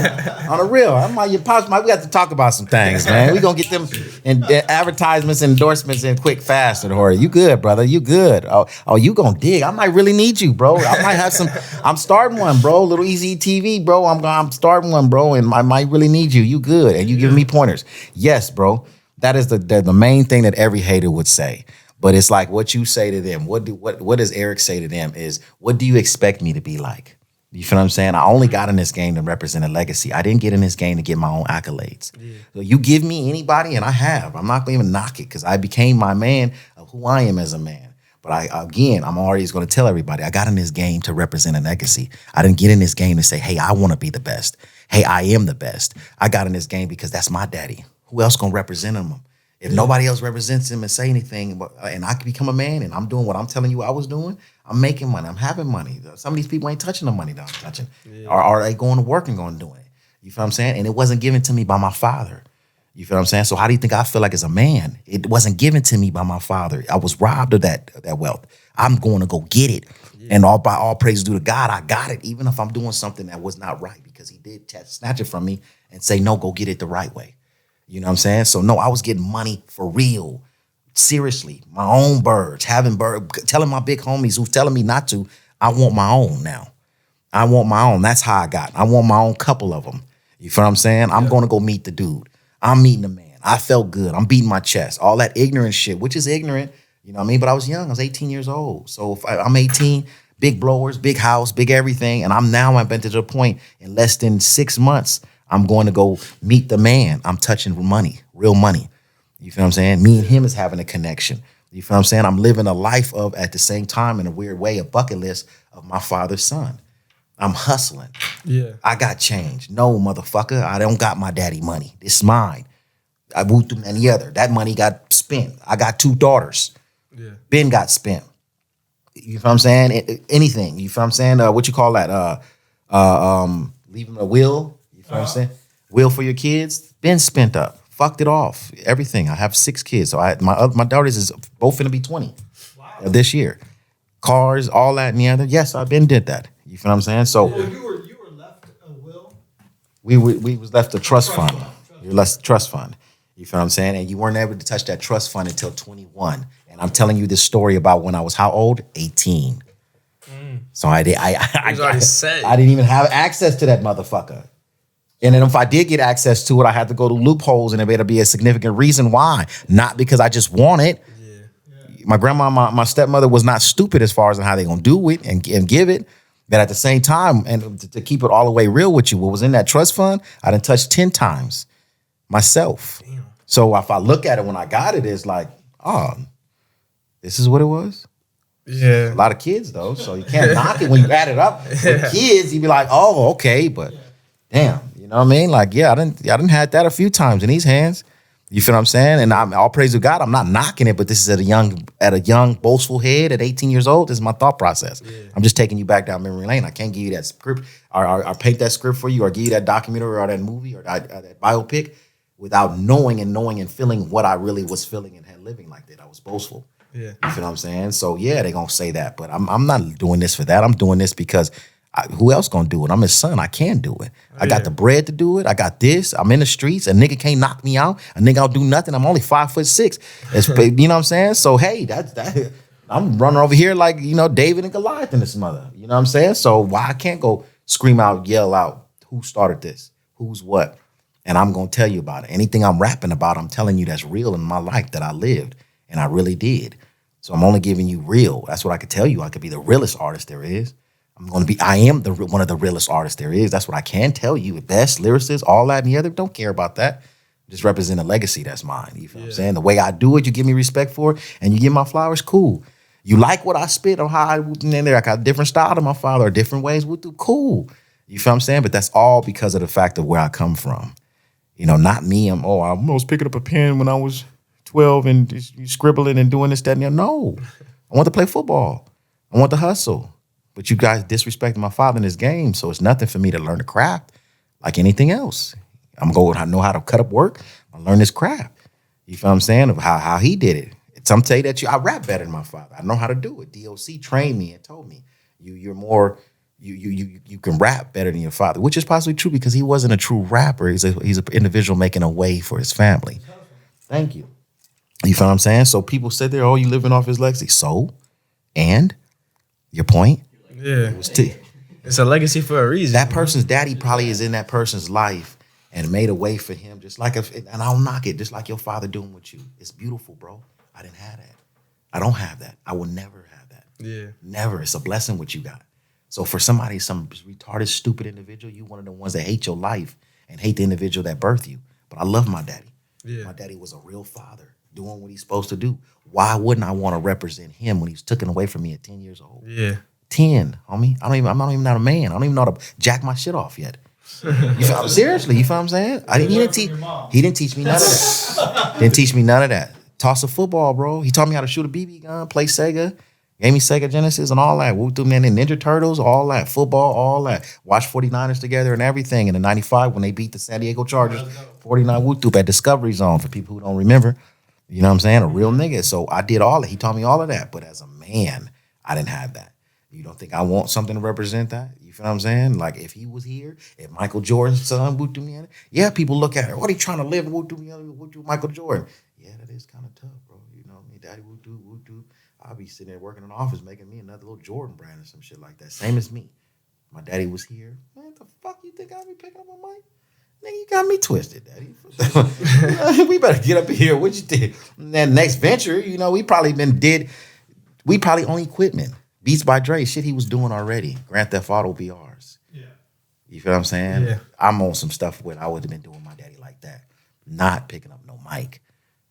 Speaker 1: On the real. I'm like your pops. We got to talk about some things, man. We gonna get them in advertisements, endorsements, and quick, fast. You good, brother? You good? Oh, you gonna dig? I might really need you, bro. I might have some. I'm starting one, bro. Little Easy TV, bro. I'm starting one, bro, and I might really need you. You good? And you giving me pointers? Yes, bro. That is the main thing that every hater would say. But it's like what you say to them. What does Eric say to them is, what do you expect me to be like? You feel what I'm saying? I only got in this game to represent a legacy. I didn't get in this game to get my own accolades. Yeah. So you give me anybody, and I have. I'm not going to even knock it because I became my man of who I am as a man. But I'm always going to tell everybody, I got in this game to represent a legacy. I didn't get in this game to say, hey, I want to be the best. Hey, I am the best. I got in this game because that's my daddy. Who else going to represent him? If nobody else represents him and say anything, and I can become a man and I'm doing what I'm telling you I was doing, I'm making money. I'm having money. Some of these people ain't touching the money that I'm touching. Yeah. Or are they going to work and going to do it? You feel what I'm saying? And it wasn't given to me by my father. You feel what I'm saying? So how do you think I feel like as a man? It wasn't given to me by my father. I was robbed of that wealth. I'm going to go get it. Yeah. And all praise due to God, I got it, even if I'm doing something that was not right, because he did snatch it from me and say, no, go get it the right way. You know what I'm saying? So no, I was getting money for real. Seriously, my own birds, telling my big homies who's telling me not to, I want my own now. I want my own. That's how I got. I want my own couple of them. You feel what I'm saying? I'm going to go meet the dude. I'm meeting the man. I felt good. I'm beating my chest. All that ignorant shit, which is ignorant, you know what I mean? But I was young. I was 18 years old. So if I'm 18, big blowers, big house, big everything. And I've been to the point in less than 6 months, I'm going to go meet the man. I'm touching money, real money. You feel what I'm saying? Me and him is having a connection. You feel what I'm saying? I'm living a life of, at the same time, in a weird way, a bucket list of my father's son. I'm hustling. Yeah. I got change. No, motherfucker, I don't got my daddy money. It's mine. I moved through any other. That money got spent. I got 2 daughters. Yeah. Ben got spent. You feel what I'm saying? Anything. You feel what I'm saying? What you call that? Leaving a will. You feel what I'm saying? Will for your kids. Ben spent up. Fucked it off. Everything. I have 6 kids. So my daughters is both gonna be 20 this year. Cars, all that and the other. Yes, I've been did that. You feel what I'm saying? So
Speaker 4: you were left a will.
Speaker 1: We was left a trust fund. You were left a trust fund. You feel what I'm saying? And you weren't able to touch that trust fund until 21. And I'm telling you this story about when I was how old? 18. So I didn't even have access to that motherfucker. And then if I did get access to it, I had to go to loopholes, and it better be a significant reason why. Not because I just want it. Yeah. My grandma, my stepmother was not stupid as far as how they gonna do it and give it. But at the same time, and to keep it all the way real with you, what was in that trust fund, I done touched 10 times myself. Damn. So if I look at it when I got it, it's like, oh, this is what it was? Yeah. A lot of kids though, so you can't knock it when you add it up. With kids, you'd be like, oh, okay, but damn. You know what I mean? Like, yeah, I didn't had that a few times in these hands. You feel what I'm saying? And I'm all praise to God. I'm not knocking it, but this is at a young, boastful head at 18 years old. This is my thought process. Yeah. I'm just taking you back down memory lane. I can't give you that script or paint that script for you or give you that documentary or that movie or that biopic without knowing and feeling what I really was feeling and had living like that. I was boastful. Yeah. You feel what I'm saying? So yeah, they're gonna say that, but I'm not doing this for that. I'm doing this because who else gonna do it? I'm his son. I can do it. I got the bread to do it. I got this. I'm in the streets. A nigga can't knock me out. A nigga don't do nothing. I'm only 5'6". You know what I'm saying? So hey, that I'm running over here like, you know, David and Goliath in this mother. You know what I'm saying? So why I can't go scream out, yell out, who started this? Who's what? And I'm gonna tell you about it. Anything I'm rapping about, I'm telling you that's real in my life that I lived. And I really did. So I'm only giving you real. That's what I could tell you. I could be the realest artist there is. I am one of the realest artists there is. That's what I can tell you. Best lyricist, all that and the other. Don't care about that. Just represent a legacy that's mine. You feel what I'm saying? The way I do it, you give me respect for it, and you give my flowers, cool. You like what I spit or how I whoop in there. I got a different style than my father or different ways. We'll do cool. You feel what I'm saying? But that's all because of the fact of where I come from. You know, not me. I was picking up a pen when I was 12 and just scribbling and doing this, that, and the other. No. I want to play football. I want to hustle. But you guys disrespected my father in this game, so it's nothing for me to learn the craft like anything else. I know how to cut up work. I learn this craft. You feel what I'm saying? Of how he did it. Some tell you that I rap better than my father. I know how to do it. DOC trained me and told me you're more you can rap better than your father, which is possibly true because he wasn't a true rapper. He's an individual making a way for his family. Thank you. You feel what I'm saying? So people sit there, oh, you living off his legacy. So, and your point?
Speaker 3: Yeah. It's a legacy for a reason.
Speaker 1: That person's daddy probably is in that person's life and made a way for him, just like and I don't knock it, just like your father doing with you. It's beautiful, bro. I didn't have that. I don't have that. I will never have that.
Speaker 3: Yeah.
Speaker 1: Never. It's a blessing what you got. So for somebody, some retarded, stupid individual, you one of the ones that hate your life and hate the individual that birthed you. But I love my daddy.
Speaker 3: Yeah.
Speaker 1: My daddy was a real father doing what he's supposed to do. Why wouldn't I want to represent him when he was taken away from me at 10 years old?
Speaker 3: Yeah.
Speaker 1: 10, homie. I'm not even not a man. I don't even know how to jack my shit off yet. Seriously, you feel what I'm saying? He didn't teach me none of that. Didn't teach me none of that. Toss a football, bro. He taught me how to shoot a BB gun, play Sega, gave me Sega Genesis and all that. Woo through man and Ninja Turtles, all that. Football, all that. Watch 49ers together and everything. In the 95 when they beat the San Diego Chargers, 49 Woo Throop at Discovery Zone for people who don't remember. You know what I'm saying? A real nigga. So I did all that. He taught me all of that. But as a man, I didn't have that. You don't think I want something to represent that? You feel what I'm saying? Like if he was here, if Michael Jordan's son would do me, yeah, people look at it. What are you trying to live? Would do Michael Jordan? Yeah, that is kind of tough, bro. You know me, daddy would do. I'll be sitting there working in the office making me another little Jordan brand or some shit like that. Same as me. My daddy was here. Man, the fuck you think I'll be picking up a mic? Nigga, you got me twisted, daddy. We better get up here. What you think? That next venture, you know, we probably on equipment. Beats by Dre, shit he was doing already. Grand Theft Auto BRs.
Speaker 4: Yeah.
Speaker 1: You feel what I'm saying?
Speaker 3: Yeah.
Speaker 1: I'm on some stuff where I would have been doing my daddy like that. Not picking up no mic.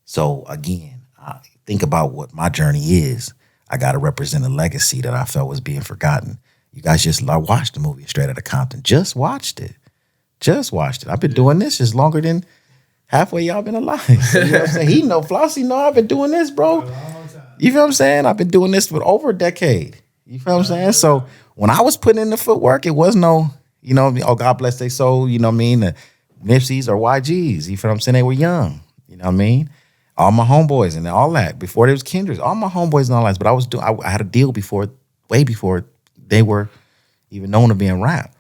Speaker 1: So again, I think about what my journey is. I got to represent a legacy that I felt was being forgotten. You guys just watched the movie Straight Outta Compton. Just watched it. I've been doing this just longer than halfway y'all been alive. So, you know what I'm saying? He know, Flossie know I've been doing this, bro. You feel what I'm saying? I've been doing this for over a decade. You feel what I'm saying? So when I was putting in the footwork, it was no, you know, oh, God bless their soul, you know what I mean? The Nipseys or YGs, you feel what I'm saying? They were young, you know what I mean? All my homeboys and all that. Before there was Kendrick, all my homeboys and all that. But I had a deal way before they were even known to be in rap.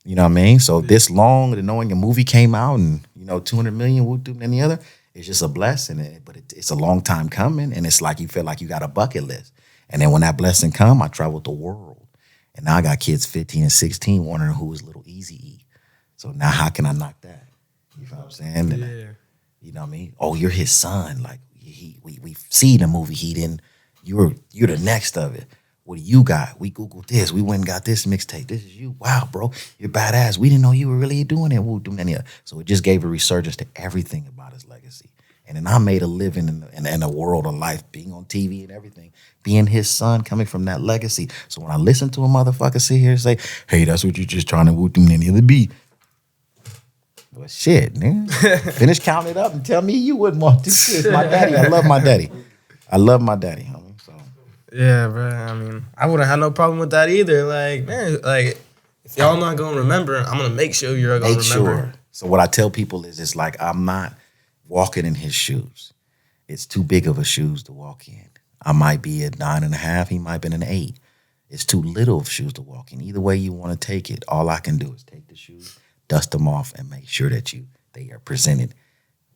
Speaker 1: You know what I mean? So this long, and knowing a movie came out and, you know, 200 million, and the other, it's just a blessing. But it's a long time coming. And it's like you feel like you got a bucket list. And then when that blessing come, I traveled the world. And now I got kids 15 and 16 wondering who is Lil Eazy E. So now how can I knock that? You know what I'm saying?
Speaker 3: Yeah.
Speaker 1: You know what I mean? Oh, you're his son. Like we see the movie he didn't. You're the next of it. What do you got? We Googled this. We went and got this mixtape. This is you. Wow, bro. You're badass. We didn't know you were really doing it. So it just gave a resurgence to everything about his legacy. And then I made a living in a world of life, being on TV and everything, being his son, coming from that legacy. So when I listen to a motherfucker sit here and say, hey, that's what you're just trying to woo any other beat. Well, shit, man. Finish counting it up and tell me you wouldn't want this shit. My daddy. I love my daddy. Homie. So
Speaker 3: Yeah, bro. I mean, I wouldn't have no problem with that either. Like, man, like if y'all not gonna remember, I'm gonna make sure you're gonna remember.
Speaker 1: Sure. So what I tell people is, it's like I'm not walking in his shoes. It's too big of a shoes to walk in. I might be at 9.5. He might have been an 8. It's too little of shoes to walk in. Either way you want to take it, all I can do is take the shoes, dust them off, and make sure that they are presented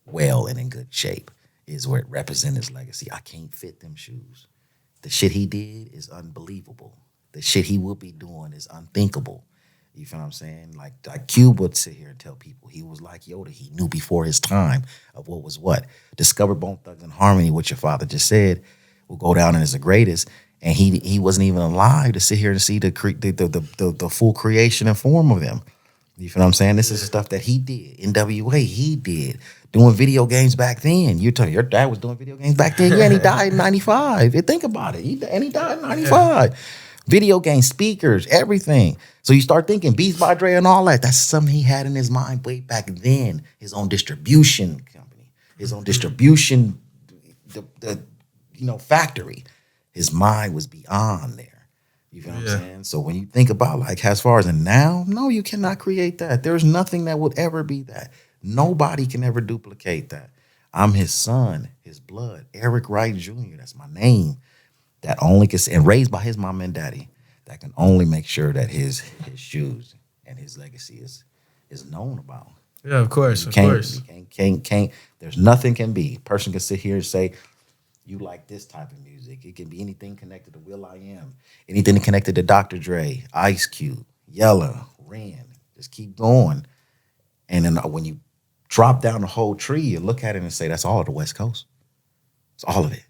Speaker 1: well and in good shape. Is where it represents his legacy. I can't fit them shoes. The shit he did is unbelievable. The shit he will be doing is unthinkable. You feel what I'm saying? Like Cube would sit here and tell people he was like Yoda. He knew before his time of what was what. Discovered Bone Thugs and Harmony, what your father just said, will go down as the greatest. And he wasn't even alive to sit here and see the full creation and form of them. You feel what I'm saying? This is stuff that he did. NWA, he did. Doing video games back then. You're telling your dad was doing video games back then. Yeah, and he died in 95. Think about it. He died in 95. Yeah. Video games, speakers, everything. So you start thinking Beats by Dre and all that. That's something he had in his mind way back then. His own distribution company. His own distribution factory. His mind was beyond there. You feel what I'm saying? So when you think about like as far as and now, no, you cannot create that. There's nothing that would ever be that. Nobody can ever duplicate that. I'm his son, his blood, Eric Wright Jr. That's my name. That only can, and raised by his mom and daddy, that can only make sure that his shoes and his legacy is known about.
Speaker 3: Yeah, of course,
Speaker 1: You can't. There's nothing can be. A person can sit here and say, you like this type of music. It can be anything connected to will.i.am, anything connected to Dr. Dre, Ice Cube, Yella, Ren. Just keep going. And then when you drop down the whole tree, you look at it and say, that's all of the West Coast. It's all of it.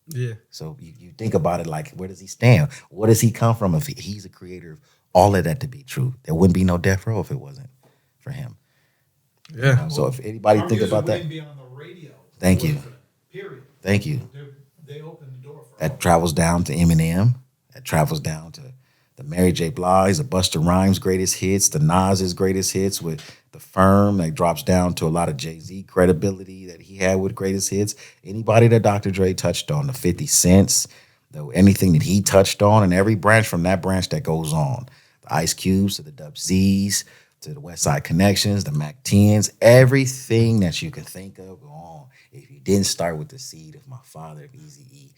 Speaker 3: Yeah.
Speaker 1: So you think about it like, where does he stand? Where does he come from? If he's a creator of all of that to be true, there wouldn't be no Death Row if it wasn't for him.
Speaker 3: Yeah.
Speaker 1: You know, so if anybody
Speaker 4: Our
Speaker 1: think
Speaker 4: music
Speaker 1: about that,
Speaker 4: wouldn't be on the radio.
Speaker 1: Thank you.
Speaker 4: Period.
Speaker 1: Thank you.
Speaker 4: They opened the door for
Speaker 1: That travels down to Eminem. That travels down to the Mary J. Blige, the Busta Rhymes greatest hits, the Nas's greatest hits with the Firm. That drops down to a lot of Jay-Z credibility that he had with greatest hits. Anybody that Dr. Dre touched on, the 50 Cents, anything that he touched on, and every branch from that branch that goes on. The Ice Cubes to the Dub Z's to the West Side Connections, the Mac 10s, everything that you can think of go on. If you didn't start with the seed of my father, of EazyE,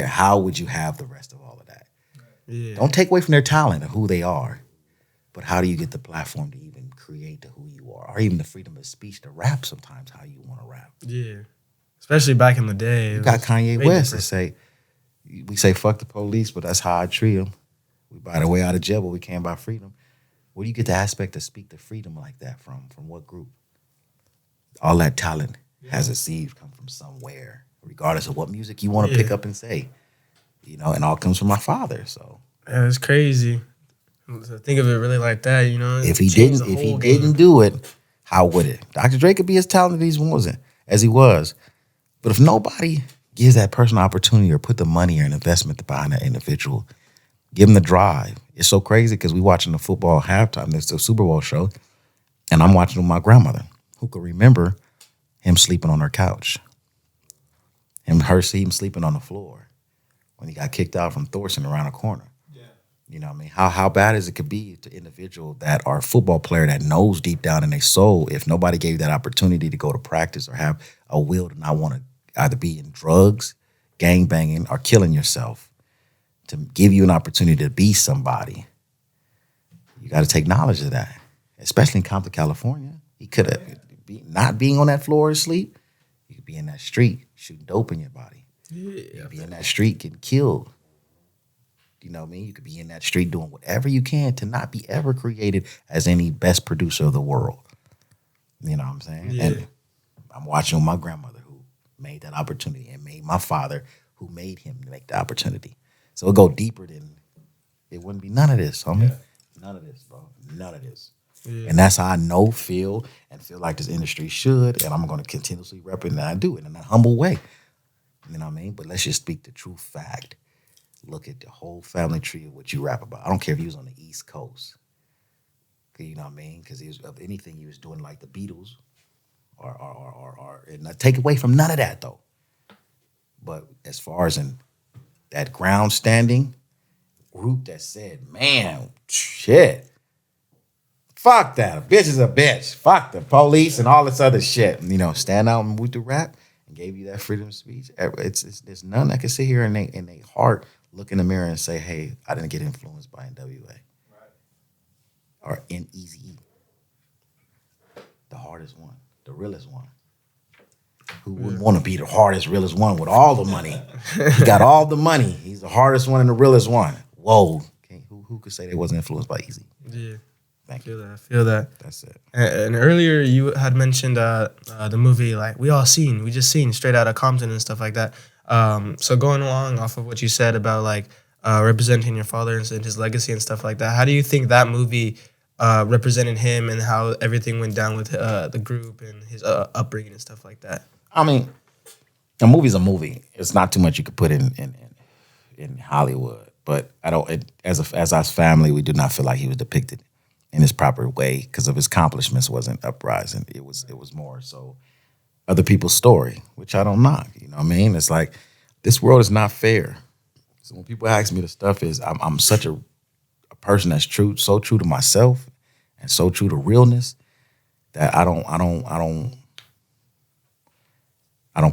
Speaker 1: how would you have the rest of all of that?
Speaker 3: Yeah.
Speaker 1: Don't take away from their talent and who they are, but how do you get the platform to even create who you are, or even the freedom of speech to rap sometimes how you want to rap?
Speaker 3: Yeah. Especially back in the day.
Speaker 1: You got Kanye
Speaker 3: way
Speaker 1: West
Speaker 3: different.
Speaker 1: that say, we say fuck the police, but that's how I treat them. We buy the way out of jail, but we can't buy freedom. Where do you get the aspect to speak the freedom like that from? From what group? All that talent has a seed come from somewhere, regardless of what music you want to pick up and say. You know, and all comes from my father. So
Speaker 3: Yeah, it's crazy to think of it really like that. You know,
Speaker 1: if he didn't do it, how would it? Dr. Dre could be as talented as he was, but if nobody gives that person an opportunity or put the money or an investment behind that individual, give them the drive. It's so crazy because we watching the football halftime. It's the Super Bowl show, and I'm watching with my grandmother, who could remember him sleeping on her couch, him sleeping on the floor when he got kicked out from Thorson around the corner.
Speaker 4: Yeah.
Speaker 1: You know what I mean? How bad is it could be to individual that are a football player that knows deep down in their soul, if nobody gave that opportunity to go to practice or have a will to not want to either be in drugs, gang banging, or killing yourself, to give you an opportunity to be somebody. You got to take knowledge of that, especially in Compton, California. He could have, not being on that floor asleep, you could be in that street shooting dope in your body. You could be in that street getting killed. You know what I mean? You could be in that street doing whatever you can to not be ever created as any best producer of the world. You know what I'm saying?
Speaker 3: Yeah.
Speaker 1: And I'm watching my grandmother who made that opportunity and made my father who made him make the opportunity. So it'll go deeper than, it wouldn't be none of this, homie.
Speaker 4: Yeah.
Speaker 1: None of this, bro. None of this.
Speaker 3: Yeah.
Speaker 1: And that's how I feel like this industry should, and I'm going to continuously rep it, and I do it in a humble way. You know what I mean? But let's just speak the true fact. Look at the whole family tree of what you rap about. I don't care if he was on the East Coast. You know what I mean? Because of anything he was doing like the Beatles, or and I take away from none of that though. But as far as in that ground standing group that said, man, shit, fuck that. A bitch is a bitch. Fuck the police and all this other shit. You know, stand out and with the rap and gave you that freedom of speech. There's none that can sit here in their heart, look in the mirror and say, hey, I didn't get influenced by NWA. Right. Or in EazyE. The hardest one. The realest one. Who wouldn't want to be the hardest, realest one with all the money? He got all the money. He's the hardest one and the realest one. Whoa. Who could say they wasn't influenced by EazyE?
Speaker 3: Yeah.
Speaker 1: Thank you.
Speaker 3: I feel that.
Speaker 1: That's it.
Speaker 3: And earlier you had mentioned the movie, like we just seen Straight Outta Compton and stuff like that. So going along off of what you said about like representing your father and his legacy and stuff like that, how do you think that movie represented him and how everything went down with the group and his upbringing and stuff like that?
Speaker 1: I mean, a movie's a movie. It's not too much you could put in Hollywood. But I don't. As our family, we do not feel like he was depicted in his proper way because of his accomplishments wasn't uprising. It was more so other people's story, which I don't knock. You know what I mean? It's like this world is not fair. So when people ask me the stuff is, I'm such a person that's so true to myself and so true to realness that I don't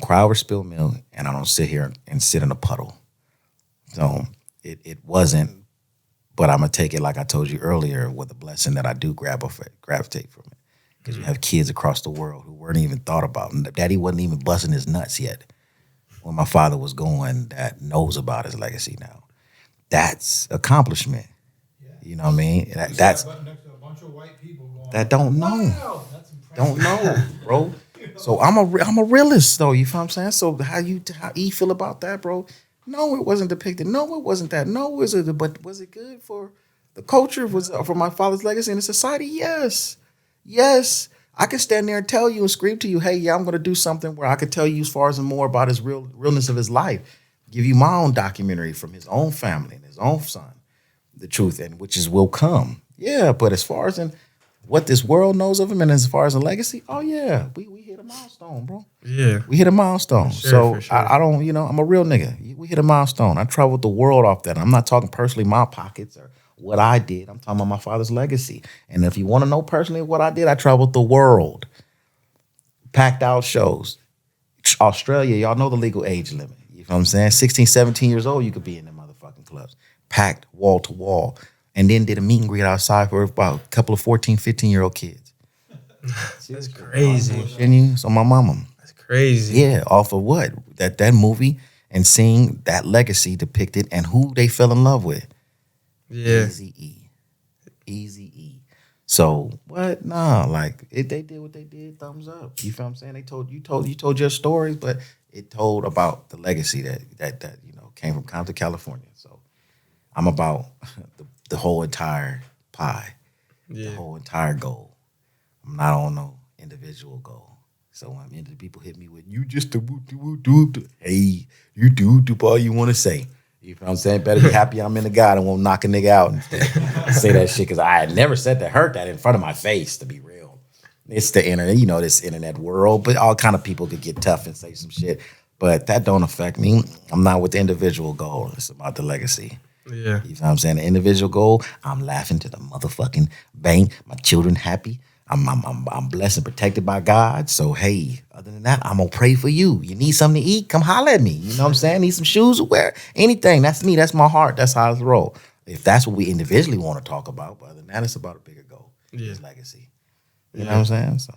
Speaker 1: cry over spilled milk, and I don't sit here and sit in a puddle. So it wasn't, but I'm gonna take it like I told you earlier with a blessing that I do gravitate from it, because you have kids across the world who weren't even thought about. And Daddy wasn't even busting his nuts yet when my father was going. That knows about his legacy now. That's accomplishment.
Speaker 4: Yeah.
Speaker 1: You know what I mean? That's
Speaker 4: next to a bunch of white people going,
Speaker 1: that don't know.
Speaker 4: wow, that's impressive.
Speaker 1: Don't know, bro. So I'm a realist though. You feel what I'm saying? So how E feel about that, bro? No, it wasn't depicted. No, it wasn't that. No, was it? But was it good for the culture? Was it for my father's legacy in the society? Yes, yes. I can stand there and tell you and scream to you, hey, yeah, I'm going to do something where I could tell you as far as and more about his realness of his life. Give you my own documentary from his own family and his own son, the truth, and which is will come. Yeah, but as far as in what this world knows of him and as far as a legacy, oh yeah, we hit a milestone, bro.
Speaker 3: Yeah.
Speaker 1: We hit a milestone.
Speaker 3: For sure,
Speaker 1: So
Speaker 3: for sure.
Speaker 1: I don't, I'm a real nigga. We hit a milestone. I traveled the world off that. I'm not talking personally my pockets or what I did. I'm talking about my father's legacy. And if you want to know personally what I did, I traveled the world. Packed out shows. Australia, y'all know the legal age limit. You know what I'm saying? 16, 17 years old, you could be in them motherfucking clubs. Packed wall to wall. And then did a meet and greet outside for about a couple of 14, 15-year-old kids.
Speaker 3: That's crazy.
Speaker 1: And you, so my mama.
Speaker 3: That's crazy.
Speaker 1: Yeah, off of what? That movie and seeing that legacy depicted and who they fell in love with.
Speaker 3: Yeah.
Speaker 1: Eazy E. So what? Nah, like they did what they did. Thumbs up. You feel what I'm saying? They told your stories, but it told about the legacy that came from Compton, California. So I'm about the whole entire pie, the whole entire goal. I'm not on no individual goal. So when people hit me with you just a woo. Hey, you do all you want to say. You know what I'm saying? Better be happy I'm in the God and won't knock a nigga out and say that shit because I had never said that, heard that in front of my face, to be real. It's the internet, this internet world, but all kind of people could get tough and say some shit. But that don't affect me. I'm not with the individual goal. It's about the legacy.
Speaker 3: Yeah.
Speaker 1: You know what I'm saying? The individual goal, I'm laughing to the motherfucking bank. My children happy. I'm blessed and protected by God. So, hey, other than that, I'm going to pray for you. You need something to eat? Come holler at me. You know what I'm saying? Need some shoes to wear? Anything. That's me. That's my heart. That's how I roll. If that's what we individually want to talk about, but other than that, it's about a bigger goal.
Speaker 3: Yeah.
Speaker 1: His legacy. You know what I'm saying? So.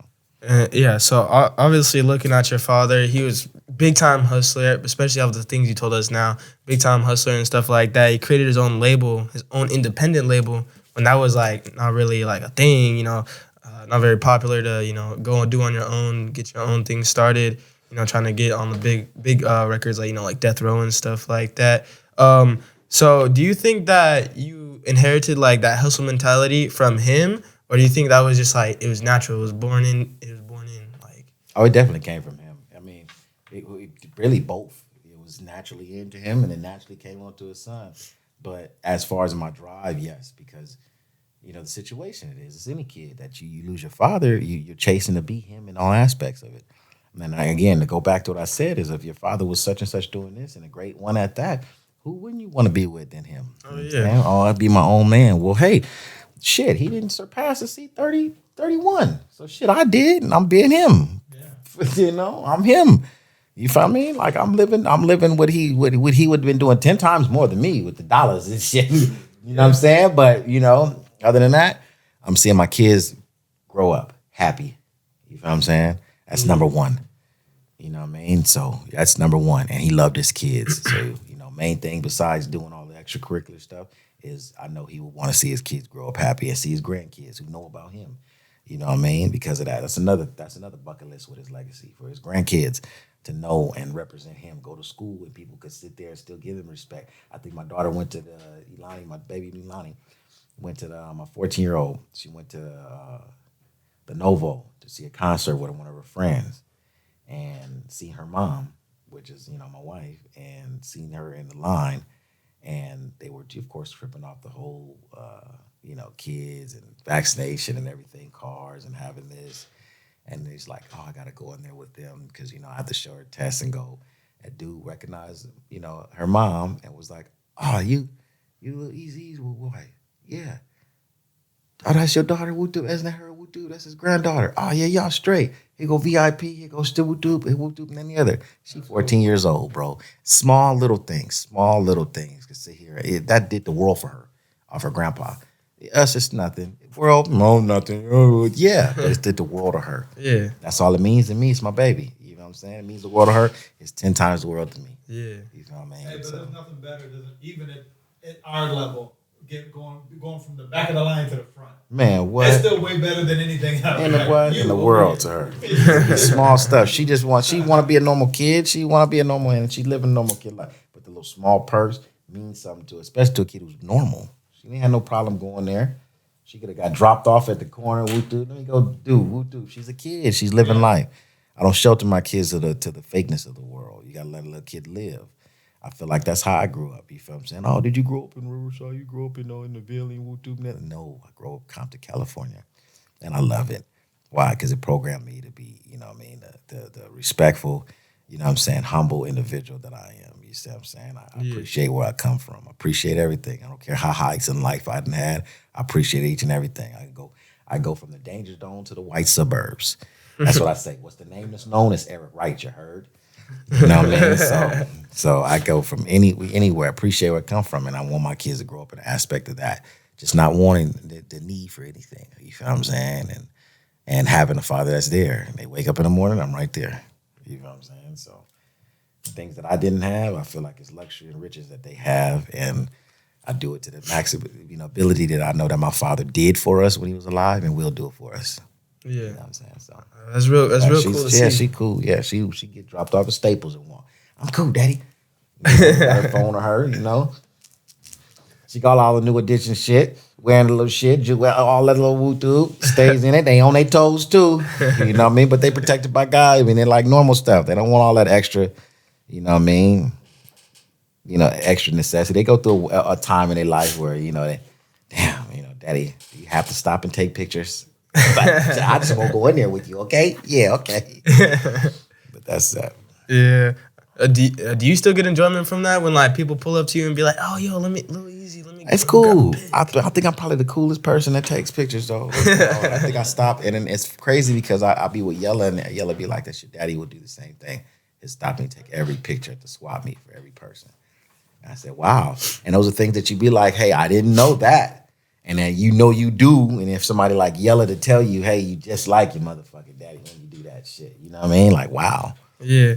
Speaker 3: So obviously looking at your father, he was big time hustler, especially of the things you told us now, big time hustler and stuff like that. He created his own label, his own independent label, when that was like not really like a thing, not very popular to, go and do on your own, get your own thing started, trying to get on the big records like Death Row and stuff like that. So do you think that you inherited like that hustle mentality from him? Or do you think that was just like, it was natural, it was born in like...
Speaker 1: Oh, it definitely came from him. I mean, it really both. It was naturally into him and it naturally came onto his son. But as far as my drive, yes, because, the situation it is. It's any kid that you lose your father, you're chasing to be him in all aspects of it. And again, to go back to what I said is if your father was such and such doing this and a great one at that, who wouldn't you want to be with than him?
Speaker 3: Oh, yeah.
Speaker 1: Oh, I'd be my own man. Well, hey, shit, he didn't surpass the C30, 31. So shit, I did, and I'm being him. Yeah. I'm him. You feel me? Like I'm living what he would have been doing 10 times more than me with the dollars and shit. You know what I'm saying? But other than that, I'm seeing my kids grow up happy. You feel what I'm saying? That's number one. You know what I mean? So that's number one. And he loved his kids. So, main thing besides doing all the extracurricular stuff is I know he would want to see his kids grow up happy and see his grandkids who know about him. You know what I mean? Because of that. That's another bucket list with his legacy for his grandkids to know and represent him. Go to school and people could sit there and still give him respect. I think my daughter went to my baby Ilani, went to my 14-year-old. She went to the Novo to see a concert with one of her friends and see her mom, which is, my wife, and seeing her in the line. And they were, of course, tripping off the whole, kids and vaccination and everything, cars and having this. And it's like, oh, I got to go in there with them because, I have to show her tests and go. And dude recognized, her mom and was like, oh, you Lil Eazy E's wife. Yeah. Oh, that's your daughter, Woo-Doop. Isn't that her, Woo-Doop? That's his granddaughter. Oh, yeah, y'all straight. Here go VIP. Here go still Woo-Doop, and then the other. She 14 years old, bro. Small little things. Could sit here. That did the world for her, off her grandpa. Us, it's nothing. World, no, nothing. Oh, yeah, but it did the world to her.
Speaker 3: Yeah.
Speaker 1: That's all it means to me. It's my baby. You know what I'm saying? It means the world to her. It's 10 times the world to me.
Speaker 3: Yeah.
Speaker 1: You know what I mean?
Speaker 4: Hey, but there's nothing better than even at our level going from the back of the line to the front.
Speaker 1: Man, what?
Speaker 4: That's still way better than anything else.
Speaker 1: In the what? In the world to her. Small stuff. She want to be a normal kid. She want to be a normal, and she live a normal kid life. But the little small perks means something to her, especially to a kid who's normal. She didn't have no problem going there. She could have got dropped off at the corner. Woo-doo. Let me go do woo-doo. She's a kid. She's living life. I don't shelter my kids to the fakeness of the world. You got to let a little kid live. I feel like that's how I grew up. You feel what I'm saying? Oh, did you grow up in Riverside? You grew up in the Valley and woo-doo? No, I grew up in Compton, California. And I love it. Why? Because it programmed me to be, you know what I mean, the respectful, you know what I'm saying, humble individual that I am. You see what I'm saying? I appreciate where I come from. I appreciate everything. I don't care how hikes in life I done had. I appreciate each and everything. I go from the danger zone to the white suburbs. That's what I say. What's the name that's known? It's Eric Wright, you heard? You know what I mean? So I go from anywhere, appreciate where I come from, and I want my kids to grow up in an aspect of that. Just not wanting the need for anything. You feel what I'm saying? And having a father that's there. And they wake up in the morning, I'm right there. You know what I'm saying? So things that I didn't have, I feel like it's luxury and riches that they have, and I do it to the maximum, ability that I know that my father did for us when he was alive, and will do it for us.
Speaker 3: Yeah,
Speaker 1: you know what I'm saying. So
Speaker 3: that's real cool to see.
Speaker 1: Yeah, she cool. Yeah, she get dropped off at Staples and walk. I'm cool, Daddy. Got her phone to her, She got all the new edition shit, wearing the little shit, all that little woo-doo stays in it. They on their toes too, you know what I mean? But they protected by God. I mean, they like normal stuff. They don't want all that extra, you know what I mean? Extra necessity. They go through a time in their life where, Daddy, you have to stop and take pictures. I just won't go in there with you, okay? Yeah, okay. But that's that.
Speaker 3: Yeah. Do you still get enjoyment from that when like people pull up to you and be like, "Oh, yo, Lil Eazy, let me."
Speaker 1: It's cool. I think I'm probably the coolest person that takes pictures though. I think I stopped, and then it's crazy because I'll be with Yella, and Yella be like, "That's your daddy will do the same thing. He'll stop me and take every picture at the swap meet for every person." And I said, "Wow!" And those are things that you be like, "Hey, I didn't know that," and then you do. And if somebody like Yella to tell you, "Hey, you just like your motherfucking daddy when you do that shit," you know what I mean? Like, wow.
Speaker 3: Yeah.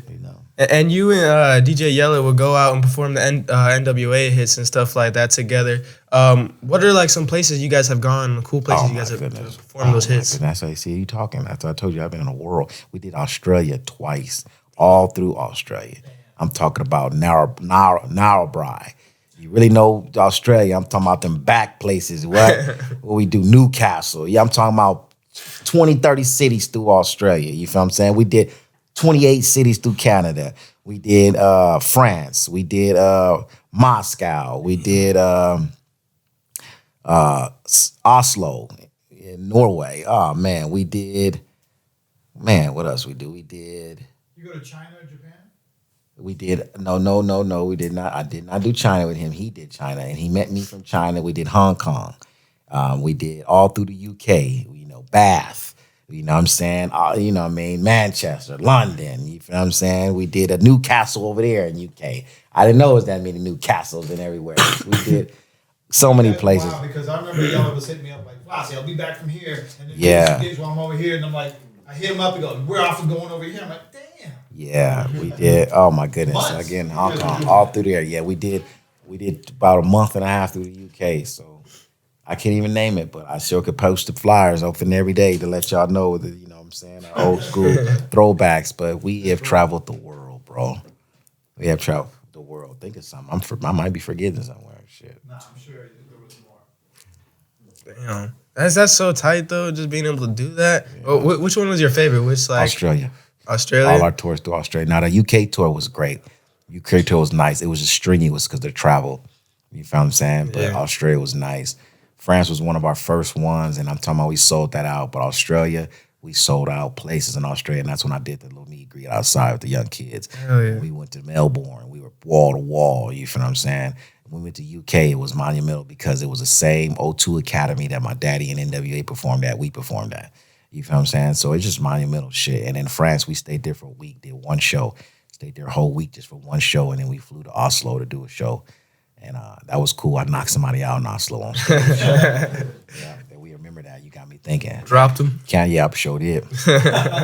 Speaker 3: And you and DJ Yella would go out and perform the NWA hits and stuff like that together. What are like some places you guys have gone, cool places you guys have performed those hits?
Speaker 1: That's how you see you talking. I told you I've been in the world. We did Australia twice, all through Australia. I'm talking about Narrabri. You really know Australia. I'm talking about them back places. What we do, Newcastle. Yeah, I'm talking about 20, 30 cities through Australia. You feel what I'm saying? We did 28 cities through Canada. We did France. We did Moscow. We did Oslo in Norway. Oh, man. We did, what else we do? We did.
Speaker 4: You go to China or Japan?
Speaker 1: We did, no, we did not. I did not do China with him. He did China, and he met me from China. We did Hong Kong. We did all through the UK, Bath. You know what I'm saying? Manchester, London. You know what I'm saying? We did a Newcastle over there in UK. I didn't know it was that many Newcastles and everywhere. We did so many places.
Speaker 4: Wow, because I remember y'all was hitting me up like, Flossie, I'll be back from here. And then gigs while I'm over here. And I'm like, I hit him up and go, we're off and going over here. I'm like, damn.
Speaker 1: Yeah, we did. Oh, my goodness.
Speaker 4: Months.
Speaker 1: Again, Hong Kong, all through there. Yeah, we did about a month and a half through the UK. So I can't even name it, but I sure could post the flyers open every day to let y'all know that, you know what I'm saying, our old school throwbacks. But we have traveled the world, bro. We have traveled the world. Think of something. I might be forgetting somewhere. Shit.
Speaker 4: Nah, I'm sure there was more.
Speaker 3: Damn. That's so tight, though, just being able to do that. Yeah. Oh, which one was your favorite?
Speaker 1: Australia.
Speaker 3: Australia?
Speaker 1: All our tours through Australia. Now, the UK tour was great. UK tour was nice. It was just strenuous because of travel. You feel what I'm saying? But Australia was nice. France was one of our first ones, and I'm talking about we sold that out. But Australia, we sold out places in Australia, and that's when I did the little meet and greet outside with the young kids.
Speaker 3: Hell yeah.
Speaker 1: We went to Melbourne. We were wall to wall. You feel what I'm saying? When we went to UK, it was monumental because it was the same O2 Academy that my daddy and NWA performed at. We performed at. You feel what I'm saying? So it's just monumental shit. And in France, we stayed there for a week, did one show. Stayed there a whole week just for one show, and then we flew to Oslo to do a show. And that was cool. I knocked somebody out in Oslo on stage. We remember that. You got me thinking.
Speaker 3: Dropped him?
Speaker 1: Yeah, I sure did.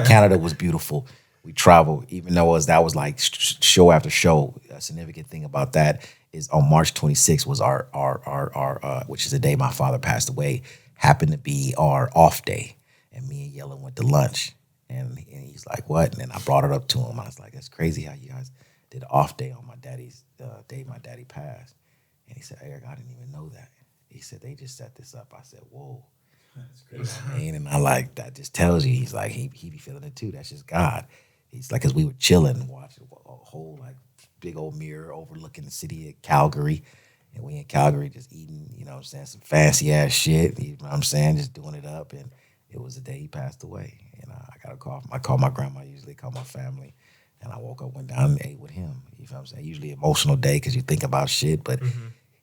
Speaker 1: Canada was beautiful. We traveled, even though that was like show after show. A significant thing about that is on March 26th was our which is the day my father passed away, happened to be our off day. And me and Yella went to lunch. And he's like, what? And then I brought it up to him. I was like, that's crazy how you guys did an off day on my daddy's day my daddy passed. And he said, Eric, I didn't even know that. He said, they just set this up. I said, whoa.
Speaker 4: That's crazy.
Speaker 1: And I like, that just tells you, he's like, he be feeling it too. That's just God. He's like, as we were chilling, watching a whole like big old mirror overlooking the city of Calgary. And we in Calgary just eating, you know what I'm saying, some fancy ass shit. You know what I'm saying, just doing it up. And it was the day he passed away. And I got a call. I call my grandma, I usually call my family. And I woke up, went down and ate with him. You know what I'm saying? Usually emotional day because you think about shit, but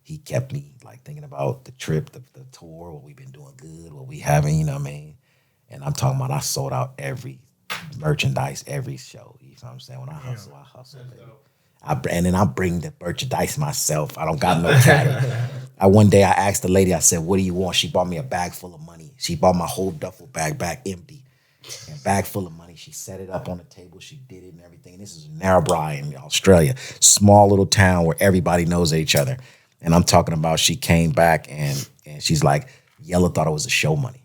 Speaker 1: he kept me like thinking about the trip, the tour, what we've been doing good, what we having, you know what I mean? And I'm talking about I sold out every merchandise, every show. You know what I'm saying? When I hustle, baby. And then I bring the merchandise myself. I don't got no caddy. One day I asked the lady, I said, what do you want? She bought me a bag full of money. She bought my whole duffel bag empty. And a bag full of money. She set it up on the table. She did it and everything. And this is Narrabri in Australia. Small little town where everybody knows each other. And I'm talking about she came back and she's like, Yella thought it was a show money.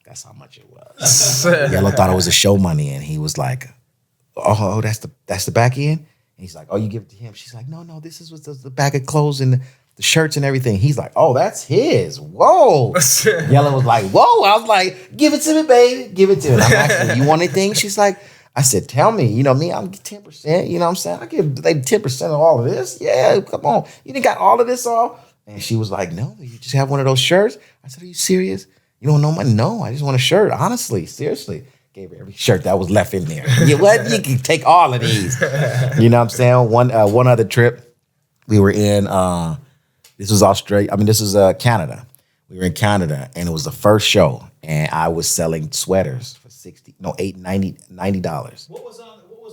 Speaker 1: That's how much it was. Yella thought it was a show money. And he was like, oh, that's the back end? And he's like, oh, you give it to him? She's like, no, this is what's the bag of clothes and the shirts and everything. He's like, oh, that's his. Whoa. Yella was like, whoa. I was like, give it to me, baby. Give it to me. And I'm asking, you want anything? She's like, I said, tell me. You know me, I'm 10%. You know what I'm saying? I give like 10% of all of this. Yeah, come on. You didn't got all of this all? And she was like, no, you just have one of those shirts? I said, are you serious? You don't know money? No, I just want a shirt. Honestly, seriously. Gave her every shirt that was left in there. You what? You can take all of these. You know what I'm saying? One other trip, we were in this was Australia. I mean, this was Canada. We were in Canada, and it was the first show, and I was selling sweaters for $90.
Speaker 4: What was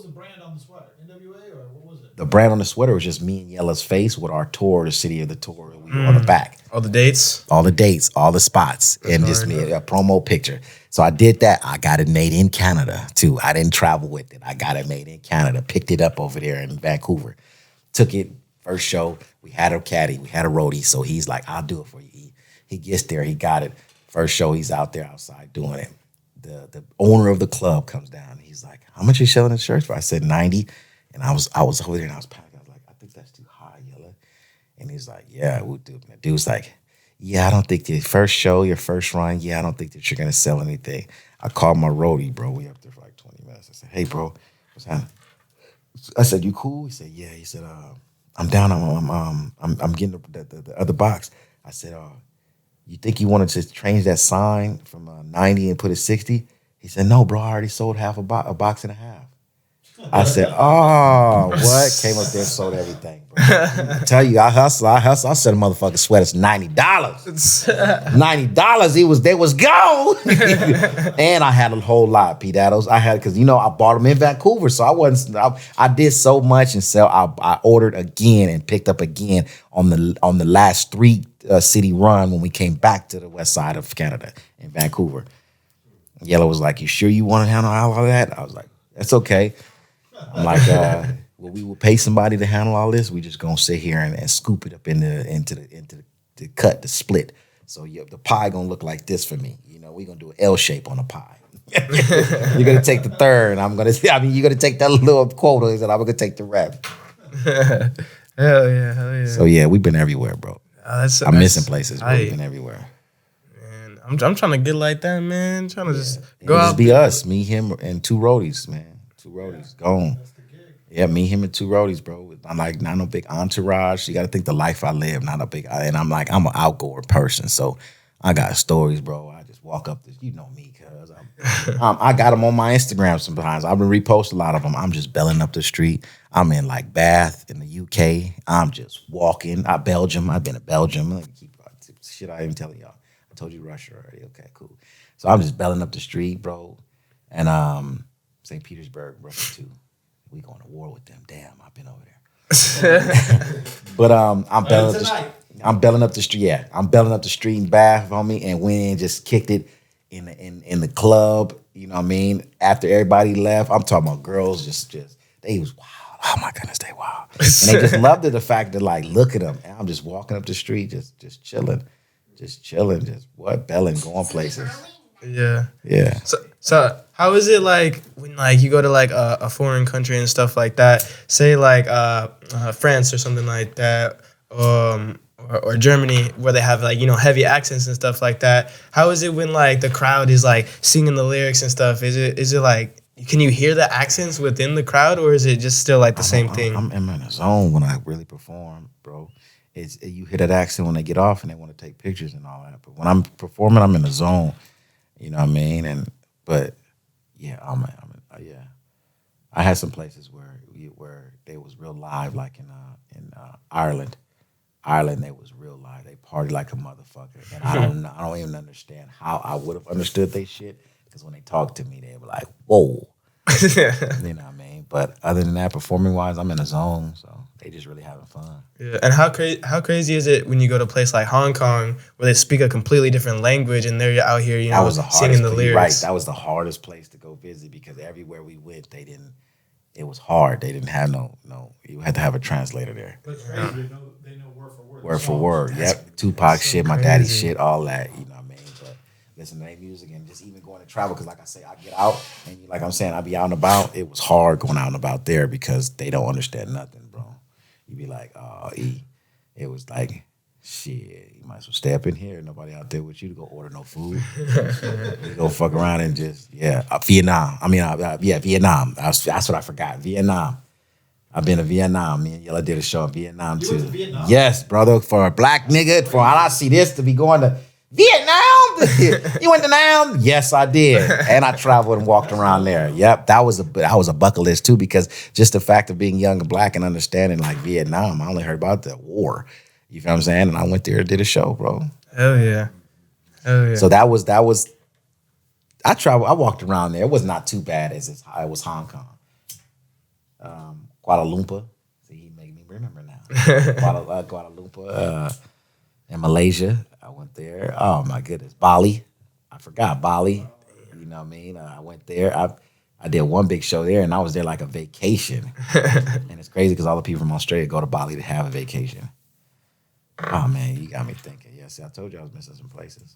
Speaker 4: the brand on the sweater? NWA or what was it?
Speaker 1: The brand on the sweater was just me and Yella's face with our tour, the city of the tour, we were on the back.
Speaker 3: All the dates,
Speaker 1: all the spots, and just me a promo picture. So I did that. I got it made in Canada too. I didn't travel with it. I got it made in Canada. Picked it up over there in Vancouver. Took it. First show, we had a caddy, we had a roadie. So he's like, I'll do it for you. He gets there, he got it. First show, he's out there outside doing it. The owner of the club comes down. He's like, how much are you selling the shirts for? I said 90. And I was over there and I was packing. I was like, I think that's too high, Yella. And he's like, yeah, we'll do it. And the dude's like, yeah, I don't think your first show, your first run, yeah, I don't think that you're gonna sell anything. I called my roadie, bro. We up there for like 20 minutes. I said, hey, bro, what's happening? I said, you cool? He said, yeah. He said, I'm down. I'm getting the other box. I said, you think you wanted to change that sign from 90 and put it 60? He said, no, bro. I already sold half a box and a half. I said, oh, what? Came up there and sold everything, bro. I tell you, I hustle. I said a motherfucking sweater's $90. $90. They was gone. And I had a whole lot, P. Daddles. I had, because, I bought them in Vancouver. So I did so much and I ordered again and picked up again on the last 3 city run when we came back to the west side of Canada in Vancouver. Yellow was like, you sure you want to handle all of that? I was like, that's okay. I'm like, well, we will pay somebody to handle all this. We just gonna sit here and scoop it up into the cut, the split. So the pie gonna look like this for me. We're gonna do an L shape on the pie. You're gonna take the third. You're gonna take that little quota, and I'm gonna take the rest.
Speaker 3: Hell yeah.
Speaker 1: So yeah, we've been everywhere, bro. I'm missing places, but we've been everywhere.
Speaker 3: Man, I'm trying to get like that, man. Trying to just go out.
Speaker 1: Just be us, me, him, and 2 roadies, man. 2 roadies, gone. Yeah, me, him, and 2 roadies, bro. I'm like not no big entourage. You got to think the life I live, not a big. And I'm an outgoing person, so I got stories, bro. I just walk up, you know me, cuz I got them on my Instagram sometimes. I've been reposting a lot of them. I'm just belling up the street. I'm in like Bath in the UK. I'm just walking. Belgium. I've been to Belgium. Let me keep shit. I ain't telling y'all. I told you Russia already. Okay, cool. So I'm just belling up the street, bro, and St. Petersburg, Russia too. We going to war with them. Damn, I've been over there. But I'm belling up the street. Yeah, I'm belling up the street in Bath, homie, and went in, just kicked it in the club. You know what I mean? After everybody left, I'm talking about girls just They was wild. Oh my goodness, they wild. And they just loved it, the fact that like, look at them. And I'm just walking up the street, just chilling, just what belling, going places.
Speaker 3: Yeah.
Speaker 1: Yeah.
Speaker 3: So how is it like when like you go to like a foreign country and stuff like that? Say like France or something like that, or Germany, where they have like heavy accents and stuff like that. How is it when like the crowd is like singing the lyrics and stuff? Is it like, can you hear the accents within the crowd, or is it just still like the same thing?
Speaker 1: I'm in a zone when I really perform, bro. You hear that accent when they get off and they want to take pictures and all that. But when I'm performing, I'm in the zone. You know what I mean? But yeah, yeah. I had some places where they was real live, like in Ireland. Ireland, they was real live. They party like a motherfucker, and I don't even understand how I would have understood they shit, because when they talk to me, they were like, "Whoa," you know what I mean? But other than that, performing wise, I'm in a zone, so they just really having fun.
Speaker 3: Yeah, and how crazy is it when you go to a place like Hong Kong where they speak a completely different language and they're out here,
Speaker 1: That was the hardest
Speaker 3: singing the
Speaker 1: place,
Speaker 3: lyrics?
Speaker 1: right? That was the hardest place to go visit, because everywhere we went, they didn't. It was hard. They didn't have no. You had to have a translator there.
Speaker 4: But it's crazy. They know word for word.
Speaker 1: Word for word. Yep. Tupac
Speaker 3: so
Speaker 1: shit, my daddy
Speaker 3: crazy.
Speaker 1: shit, all that. You know what I mean? But listen to their music and just even going to travel, because like I say, I get out and like I'm saying, I be out and about. It was hard going out and about there because they don't understand nothing, bro. You be like, oh, E. It was like, shit, you might as well stay up in here. Nobody out there with you to go order no food. You go fuck around and just, Vietnam. Vietnam. That's what I forgot. Vietnam. I've been to Vietnam. Me and Yella did a show in Vietnam
Speaker 4: You
Speaker 1: too.
Speaker 4: went to Vietnam?
Speaker 1: Yes, brother. For a black nigga, for all I see this to be going to Vietnam. You went to Nam? Yes, I did. And I traveled and walked around there. Yep, that was a bucket list too, because just the fact of being young and black and understanding like Vietnam, I only heard about the war. You feel what I'm saying? And I went there and did a show, bro.
Speaker 3: Hell yeah.
Speaker 1: So that was. I traveled. I walked around there. It was not too bad as it was Hong Kong. Kuala Lumpur. See, he made me remember now. Kuala Lumpur. In Malaysia, I went there. Oh my goodness, Bali. I forgot Bali. You know what I mean? I went there. I did one big show there, and I was there like a vacation. And it's crazy because all the people from Australia go to Bali to have a vacation. Oh man, you got me thinking. Yeah, see, I told you I was missing some places.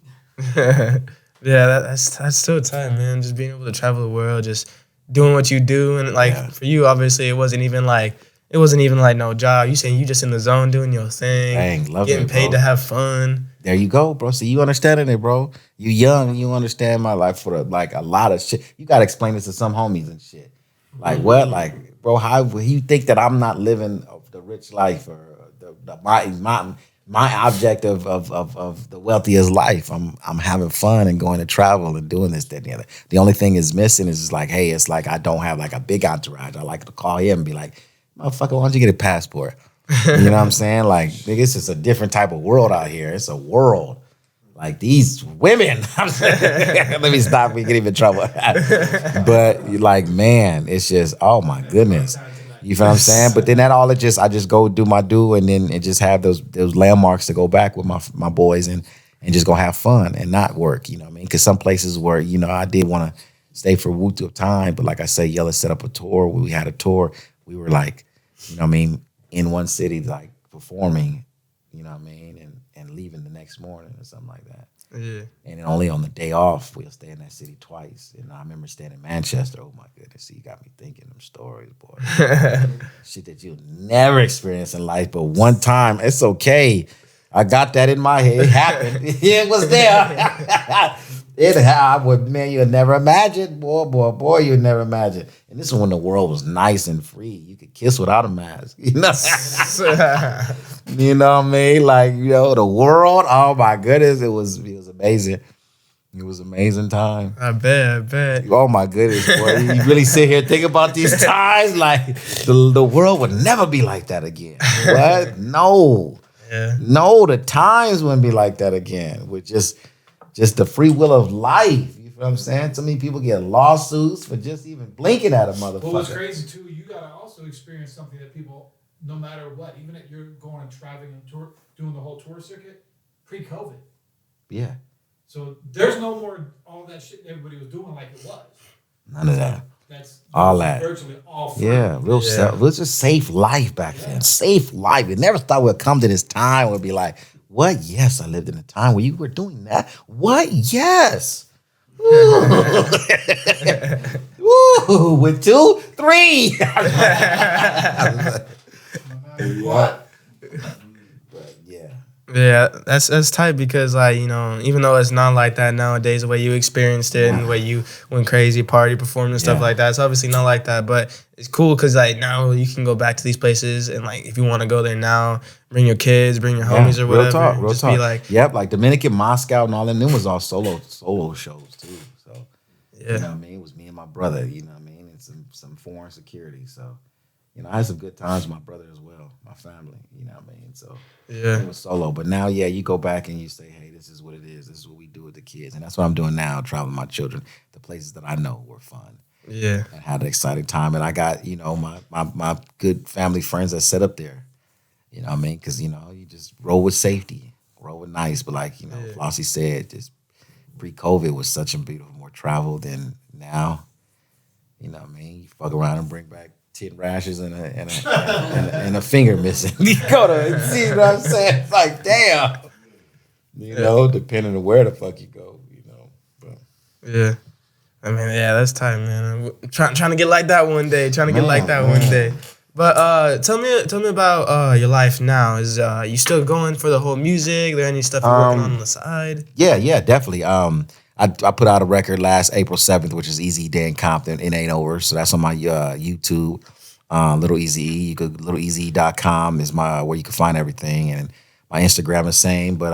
Speaker 3: Yeah, that's still time, man. Just being able to travel the world, just doing what you do, and like for you, obviously, it wasn't even like no job. You saying you just in the zone doing your thing,
Speaker 1: Dang, love
Speaker 3: getting
Speaker 1: it,
Speaker 3: paid
Speaker 1: bro.
Speaker 3: to have fun.
Speaker 1: There you go, bro. See, you understanding it, bro. You young, you understand my life for like a lot of shit. You gotta explain this to some homies and shit. Like what? Like, bro, how you think that I'm not living the rich life or my object of the wealthiest life? I'm having fun and going to travel and doing this, that, and the other. The only thing is missing is like, hey, it's like I don't have like a big entourage. I like to call him and be like, motherfucker, why don't you get a passport? You know what I'm saying? Like, nigga, it's just a different type of world out here. It's a world. Like these women. Let me stop. We get even in trouble. But like, man, it's just, oh my goodness. You feel what I'm saying? But then I just go do my and then and just have those landmarks to go back with my boys and just go have fun and not work. You know what I mean? Because some places where I did want to stay for a of time, but like I say, Yella set up a tour. We had a tour. We were like, you know what I mean, in one city, like performing, you know what I mean, and leaving the next morning or something like that.
Speaker 3: Yeah.
Speaker 1: And then only on the day off, we'll stay in that city twice. And I remember staying in Manchester. Oh my goodness, see, you got me thinking them stories, boy. Shit that you'll never experience in life, but one time, it's okay. I got that in my head. It happened. It was there. It happened. Man, you'll never imagine. Boy, you'll never imagine. And this is when the world was nice and free. You could kiss without a mask. You know? You know what I mean? Like, the world, oh my goodness, it was amazing. It was an amazing time.
Speaker 3: I bet.
Speaker 1: Oh my goodness, boy. You really sit here and think about these times, like the world would never be like that again. What? No.
Speaker 3: Yeah.
Speaker 1: No, the times wouldn't be like that again. With just the free will of life. You feel what I'm saying? So many people get lawsuits for just even blinking at a motherfucker.
Speaker 4: But what's crazy too, you gotta also experience something that people, no matter what, even if you're going and traveling and tour, doing the whole tour circuit, pre-COVID.
Speaker 1: Yeah.
Speaker 4: So there's no more all that shit everybody was doing like it was.
Speaker 1: None of that.
Speaker 4: That's
Speaker 1: All that.
Speaker 4: virtually all free.
Speaker 1: Yeah, real
Speaker 3: Yeah.
Speaker 1: self. It was just safe life back then. Safe life. You never thought we'd come to this time where it'd be like, what? Yes, I lived in a time where you were doing that. What? Yes. Woo. Woo. With 2, 3. What? But yeah.
Speaker 3: Yeah, that's tight because like, you know, even though it's not like that nowadays, the way you experienced it and the way you went crazy, party, performed and stuff
Speaker 1: Yeah.
Speaker 3: like that, it's obviously not like that. But it's cool because like now you can go back to these places and like if you want to go there now, bring your kids, bring your homies or whatever.
Speaker 1: Real
Speaker 3: just
Speaker 1: talk.
Speaker 3: be like,
Speaker 1: Yep, like Dominican, Moscow, and all them. Them was all solo shows too. So
Speaker 3: yeah,
Speaker 1: you know what I mean? It was me and my brother, you know what I mean? And some foreign security. So, you know, I had some good times with my brother as well, my family, you know what I mean? So
Speaker 3: yeah,
Speaker 1: it was solo. But now, yeah, you go back and you say, hey, this is what it is. This is what we do with the kids. And that's what I'm doing now, traveling my children to places that I know were fun.
Speaker 3: yeah,
Speaker 1: And had an exciting time. And I got, you know, my good family friends that set up there. You know what I mean? Because, you know, you just roll with safety, roll with nice. But like, you know,
Speaker 3: Yeah.
Speaker 1: Flossie said, just pre-COVID was such a beautiful, more travel than now. You know what I mean? You fuck around and bring back 10 rashes and a finger missing. You go to see what I'm saying? It's like, damn. You know, depending on where the fuck you go, you know. But
Speaker 3: yeah. I mean, yeah, that's tight, man. I'm trying to get like that one day. Trying to get
Speaker 1: Man,
Speaker 3: like that
Speaker 1: man.
Speaker 3: one day. But tell me about your life now. Is you still going for the whole music? There any stuff you're working on the side?
Speaker 1: yeah, definitely. I put out a record last April 7th, which is Easy Day in Compton. It ain't over. So that's on my YouTube. Lil Eazy E. You could lileazy.com is my where you can find everything, and my Instagram is the same. But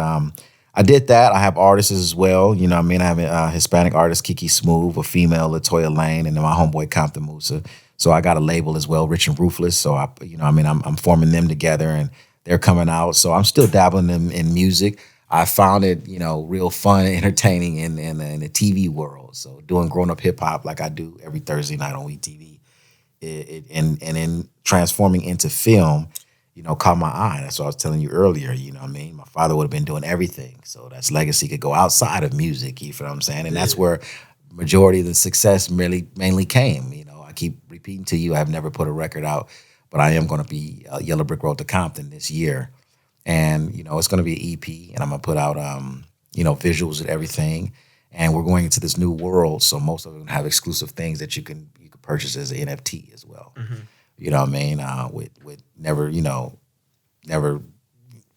Speaker 1: I did that. I have artists as well. You know what I mean? I have a Hispanic artist, Kiki Smooth, a female, Latoya Lane, and then my homeboy Compton Musa. So I got a label as well, Rich and Ruthless. So I'm forming them together, and they're coming out. So I'm still dabbling in music. I found it, you know, real fun and entertaining in the TV world. So doing grown up hip hop like I do every Thursday night on WeTV, and in transforming into film, you know, caught my eye. That's what I was telling you earlier. You know what I mean? My father would have been doing everything. So that's legacy could go outside of music. You feel what I'm saying? And that's where majority of the success mainly came. You know, I keep repeating to you, I've never put a record out, but I am going to be Yellow Brick Road to Compton this year. And, you know, it's going to be an EP, and I'm going to put out, you know, visuals and everything. And we're going into this new world, so most of them have exclusive things that you can purchase as an NFT as well.
Speaker 3: Mm-hmm.
Speaker 1: You know what I mean? With never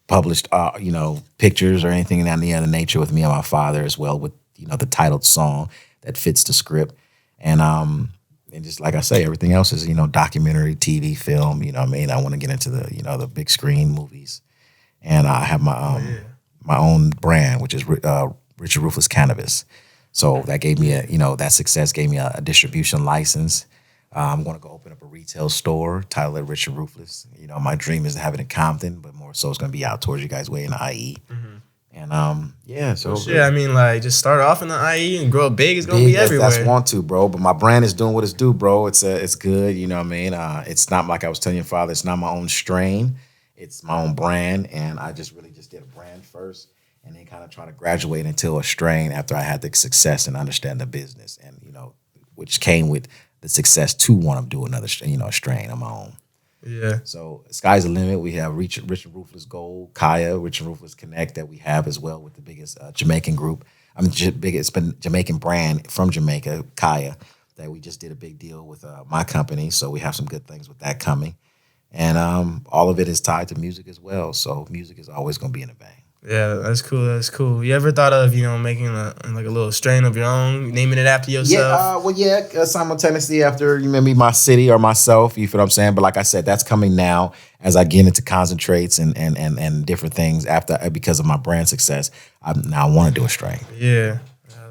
Speaker 1: published, you know, pictures or anything of that nature with me and my father as well, with, you know, the titled song that fits the script. And just like I say, everything else is, you know, documentary, TV, film. You know what I mean? I want to get into the, you know, the big screen movies. And I have my own brand, which is Richard Ruthless Cannabis. So that gave me that success gave me a distribution license. I'm going to go open up a retail store, title it Richard Ruthless. You know, my dream is to have it in Compton, but more so it's going to be out towards you guys' way in the IE. Mm-hmm. And
Speaker 3: I mean, like just start off in the IE and grow big. It's going to be everywhere.
Speaker 1: That's want to, bro. But my brand is doing what it's due, bro. It's good. You know what I mean? It's not like I was telling your father. It's not my own strain. It's my own brand, and I just did a brand first, and then kind of try to graduate into a strain after I had the success and understand the business, and you know, which came with the success to want to do another, you know, strain on my own.
Speaker 3: Yeah.
Speaker 1: So sky's the limit. We have Rich and Ruthless Gold, Kaya, Rich and Ruthless Connect that we have as well with the biggest Jamaican group. I mean, biggest Jamaican brand from Jamaica, Kaya, that we just did a big deal with my company. So we have some good things with that coming. And all of it is tied to music as well. So music is always going to be in the bang.
Speaker 3: Yeah, that's cool. That's cool. You ever thought of, you know, making a little strain of your own, naming it after yourself?
Speaker 1: Simultaneously after maybe my city or myself, you feel what I'm saying? But like I said, that's coming now as I get into concentrates and different things because of my brand success. I want to do a strain.
Speaker 3: Yeah,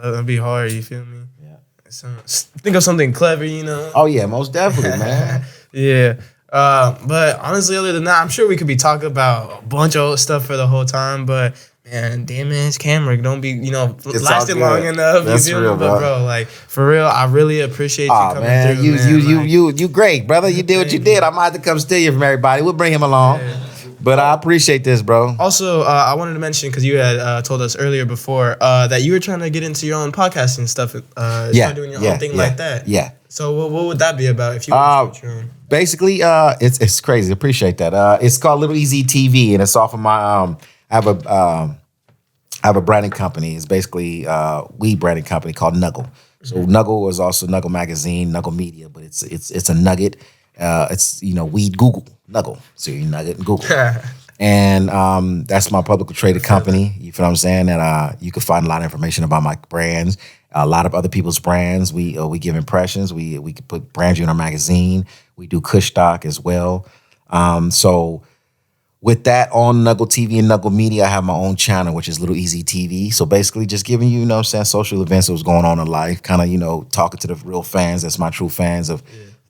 Speaker 3: that'd be hard. You feel me?
Speaker 1: Yeah.
Speaker 3: So, think of something clever, you know?
Speaker 1: Oh, yeah, most definitely, man.
Speaker 3: Yeah. But honestly, other than that, I'm sure we could be talking about a bunch of old stuff for the whole time. But man, damn it, his camera don't be, you know, lasting long enough.
Speaker 1: That's
Speaker 3: you feel
Speaker 1: real,
Speaker 3: me? But bro, like for real, I really appreciate you coming
Speaker 1: man,
Speaker 3: through.
Speaker 1: You great, brother. You did what you did. I might have to come steal you from everybody. We'll bring him along.
Speaker 3: Yeah.
Speaker 1: But I appreciate this, bro.
Speaker 3: Also, I wanted to mention, because you had told us earlier before that you were trying to get into your own podcasting stuff. Start doing your own thing like that.
Speaker 1: Yeah.
Speaker 3: So what would that be about if you were to start your own?
Speaker 1: Basically, it's crazy. Appreciate that. It's called Lil Eazy TV, and it's off of my I have a branding company. It's basically weed branding company called Nuggle. So Nuggle is also Nuggle Magazine, Nuggle Media, but it's a nugget. It's weed Google Nuggle. So you nugget and Google. And that's my publicly traded company. You feel what I'm saying? That you can find a lot of information about my brands, a lot of other people's brands. We give impressions. We can put brand you in our magazine. We do Kush Stock as well. So with that on Nuggle TV and Nuggle Media, I have my own channel, which is Lil Eazy TV. So basically just giving you, what I'm saying, social events that was going on in life, kind of, talking to the real fans, that's my true fans of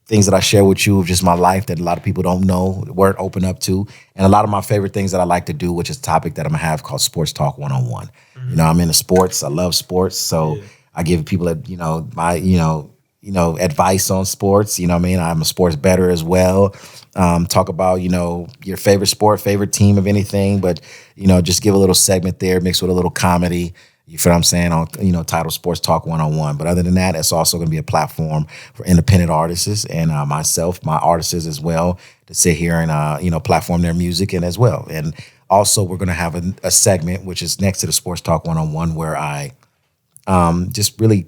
Speaker 1: things that I share with you of just my life that a lot of people don't know, weren't open up to. And a lot of my favorite things that I like to do, which is a topic that I'm gonna have called Sports Talk 101. I'm into sports. I love sports. So I give people my advice on sports. You know what I mean? I'm a sports bettor as well. Talk about, your favorite sport, favorite team of anything, but, just give a little segment there mixed with a little comedy. You feel what I'm saying? On, titled Sports Talk 101. But other than that, it's also going to be a platform for independent artists and myself, my artists as well, to sit here and, platform their music and as well. And also we're going to have a segment, which is next to the Sports Talk 101, where I just really,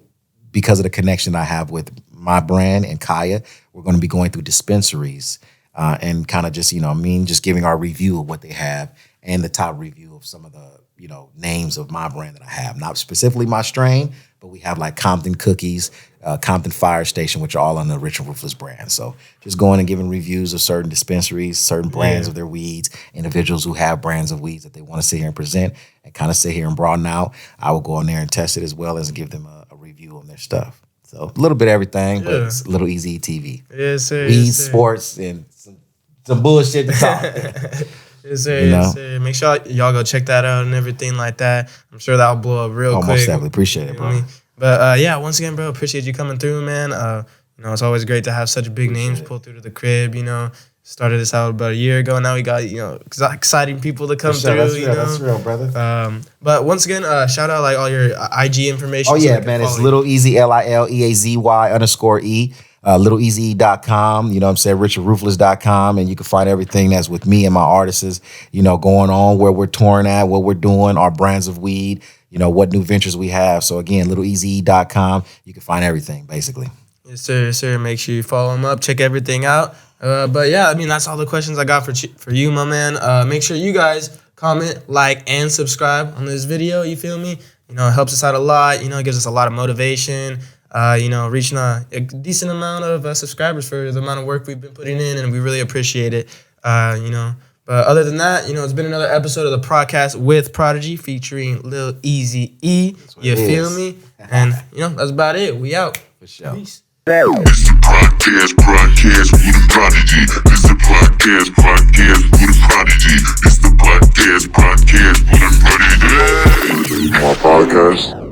Speaker 1: because of the connection I have with my brand and Kaya, we're going to be going through dispensaries and kind of just, just giving our review of what they have and the top review of some of the, names of my brand that I have. Not specifically my strain, but we have like Compton Cookies, Compton Fire Station, which are all on the Rich and Ruthless brand. So just going and giving reviews of certain dispensaries, certain brands of their weeds, individuals who have brands of weeds that they want to sit here and present and kind of sit here and broaden out. I will go in there and test it as well as give them a review on their stuff. So a little bit of everything, but it's a Little Eazy TV.
Speaker 3: Yes, sir.
Speaker 1: Weed, sports, and some bullshit to talk.
Speaker 3: Yes, sir. Yes, sir. Make sure y'all go check that out and everything like that. I'm sure that'll blow up real quick.
Speaker 1: Most definitely. Appreciate it, bro.
Speaker 3: But once again, bro, appreciate you coming through, man. It's always great to have such big names pull through to the crib, Started this out about a year ago. Now we got, exciting people to come through.
Speaker 1: That's real, brother.
Speaker 3: But once again, shout out like all your IG information.
Speaker 1: Oh, yeah, man. It's Lil Eazy, LILEAZY_E. LilEazyE.com, RichardRuthless.com, and you can find everything that's with me and my artists, going on, where we're touring at, what we're doing, our brands of weed, what new ventures we have. So again, LilEazyE.com, you can find everything basically.
Speaker 3: Yes, sir. Yes, sir. Make sure you follow them up, check everything out. But yeah, that's all the questions I got for you, my man. Make sure you guys comment, like, and subscribe on this video. You feel me? It helps us out a lot. It gives us a lot of motivation. Reaching a decent amount of subscribers for the amount of work we've been putting in, and we really appreciate it. But other than that, it's been another episode of the Prodcast with Prodigy featuring Lil Eazy E. You feel me? And that's about it. We out.
Speaker 1: For sure.
Speaker 3: Peace.
Speaker 2: This the Prodcast with the Prodigy. This the Prodcast with the Prodigy. This the Prodcast with the Prodigy. My podcast.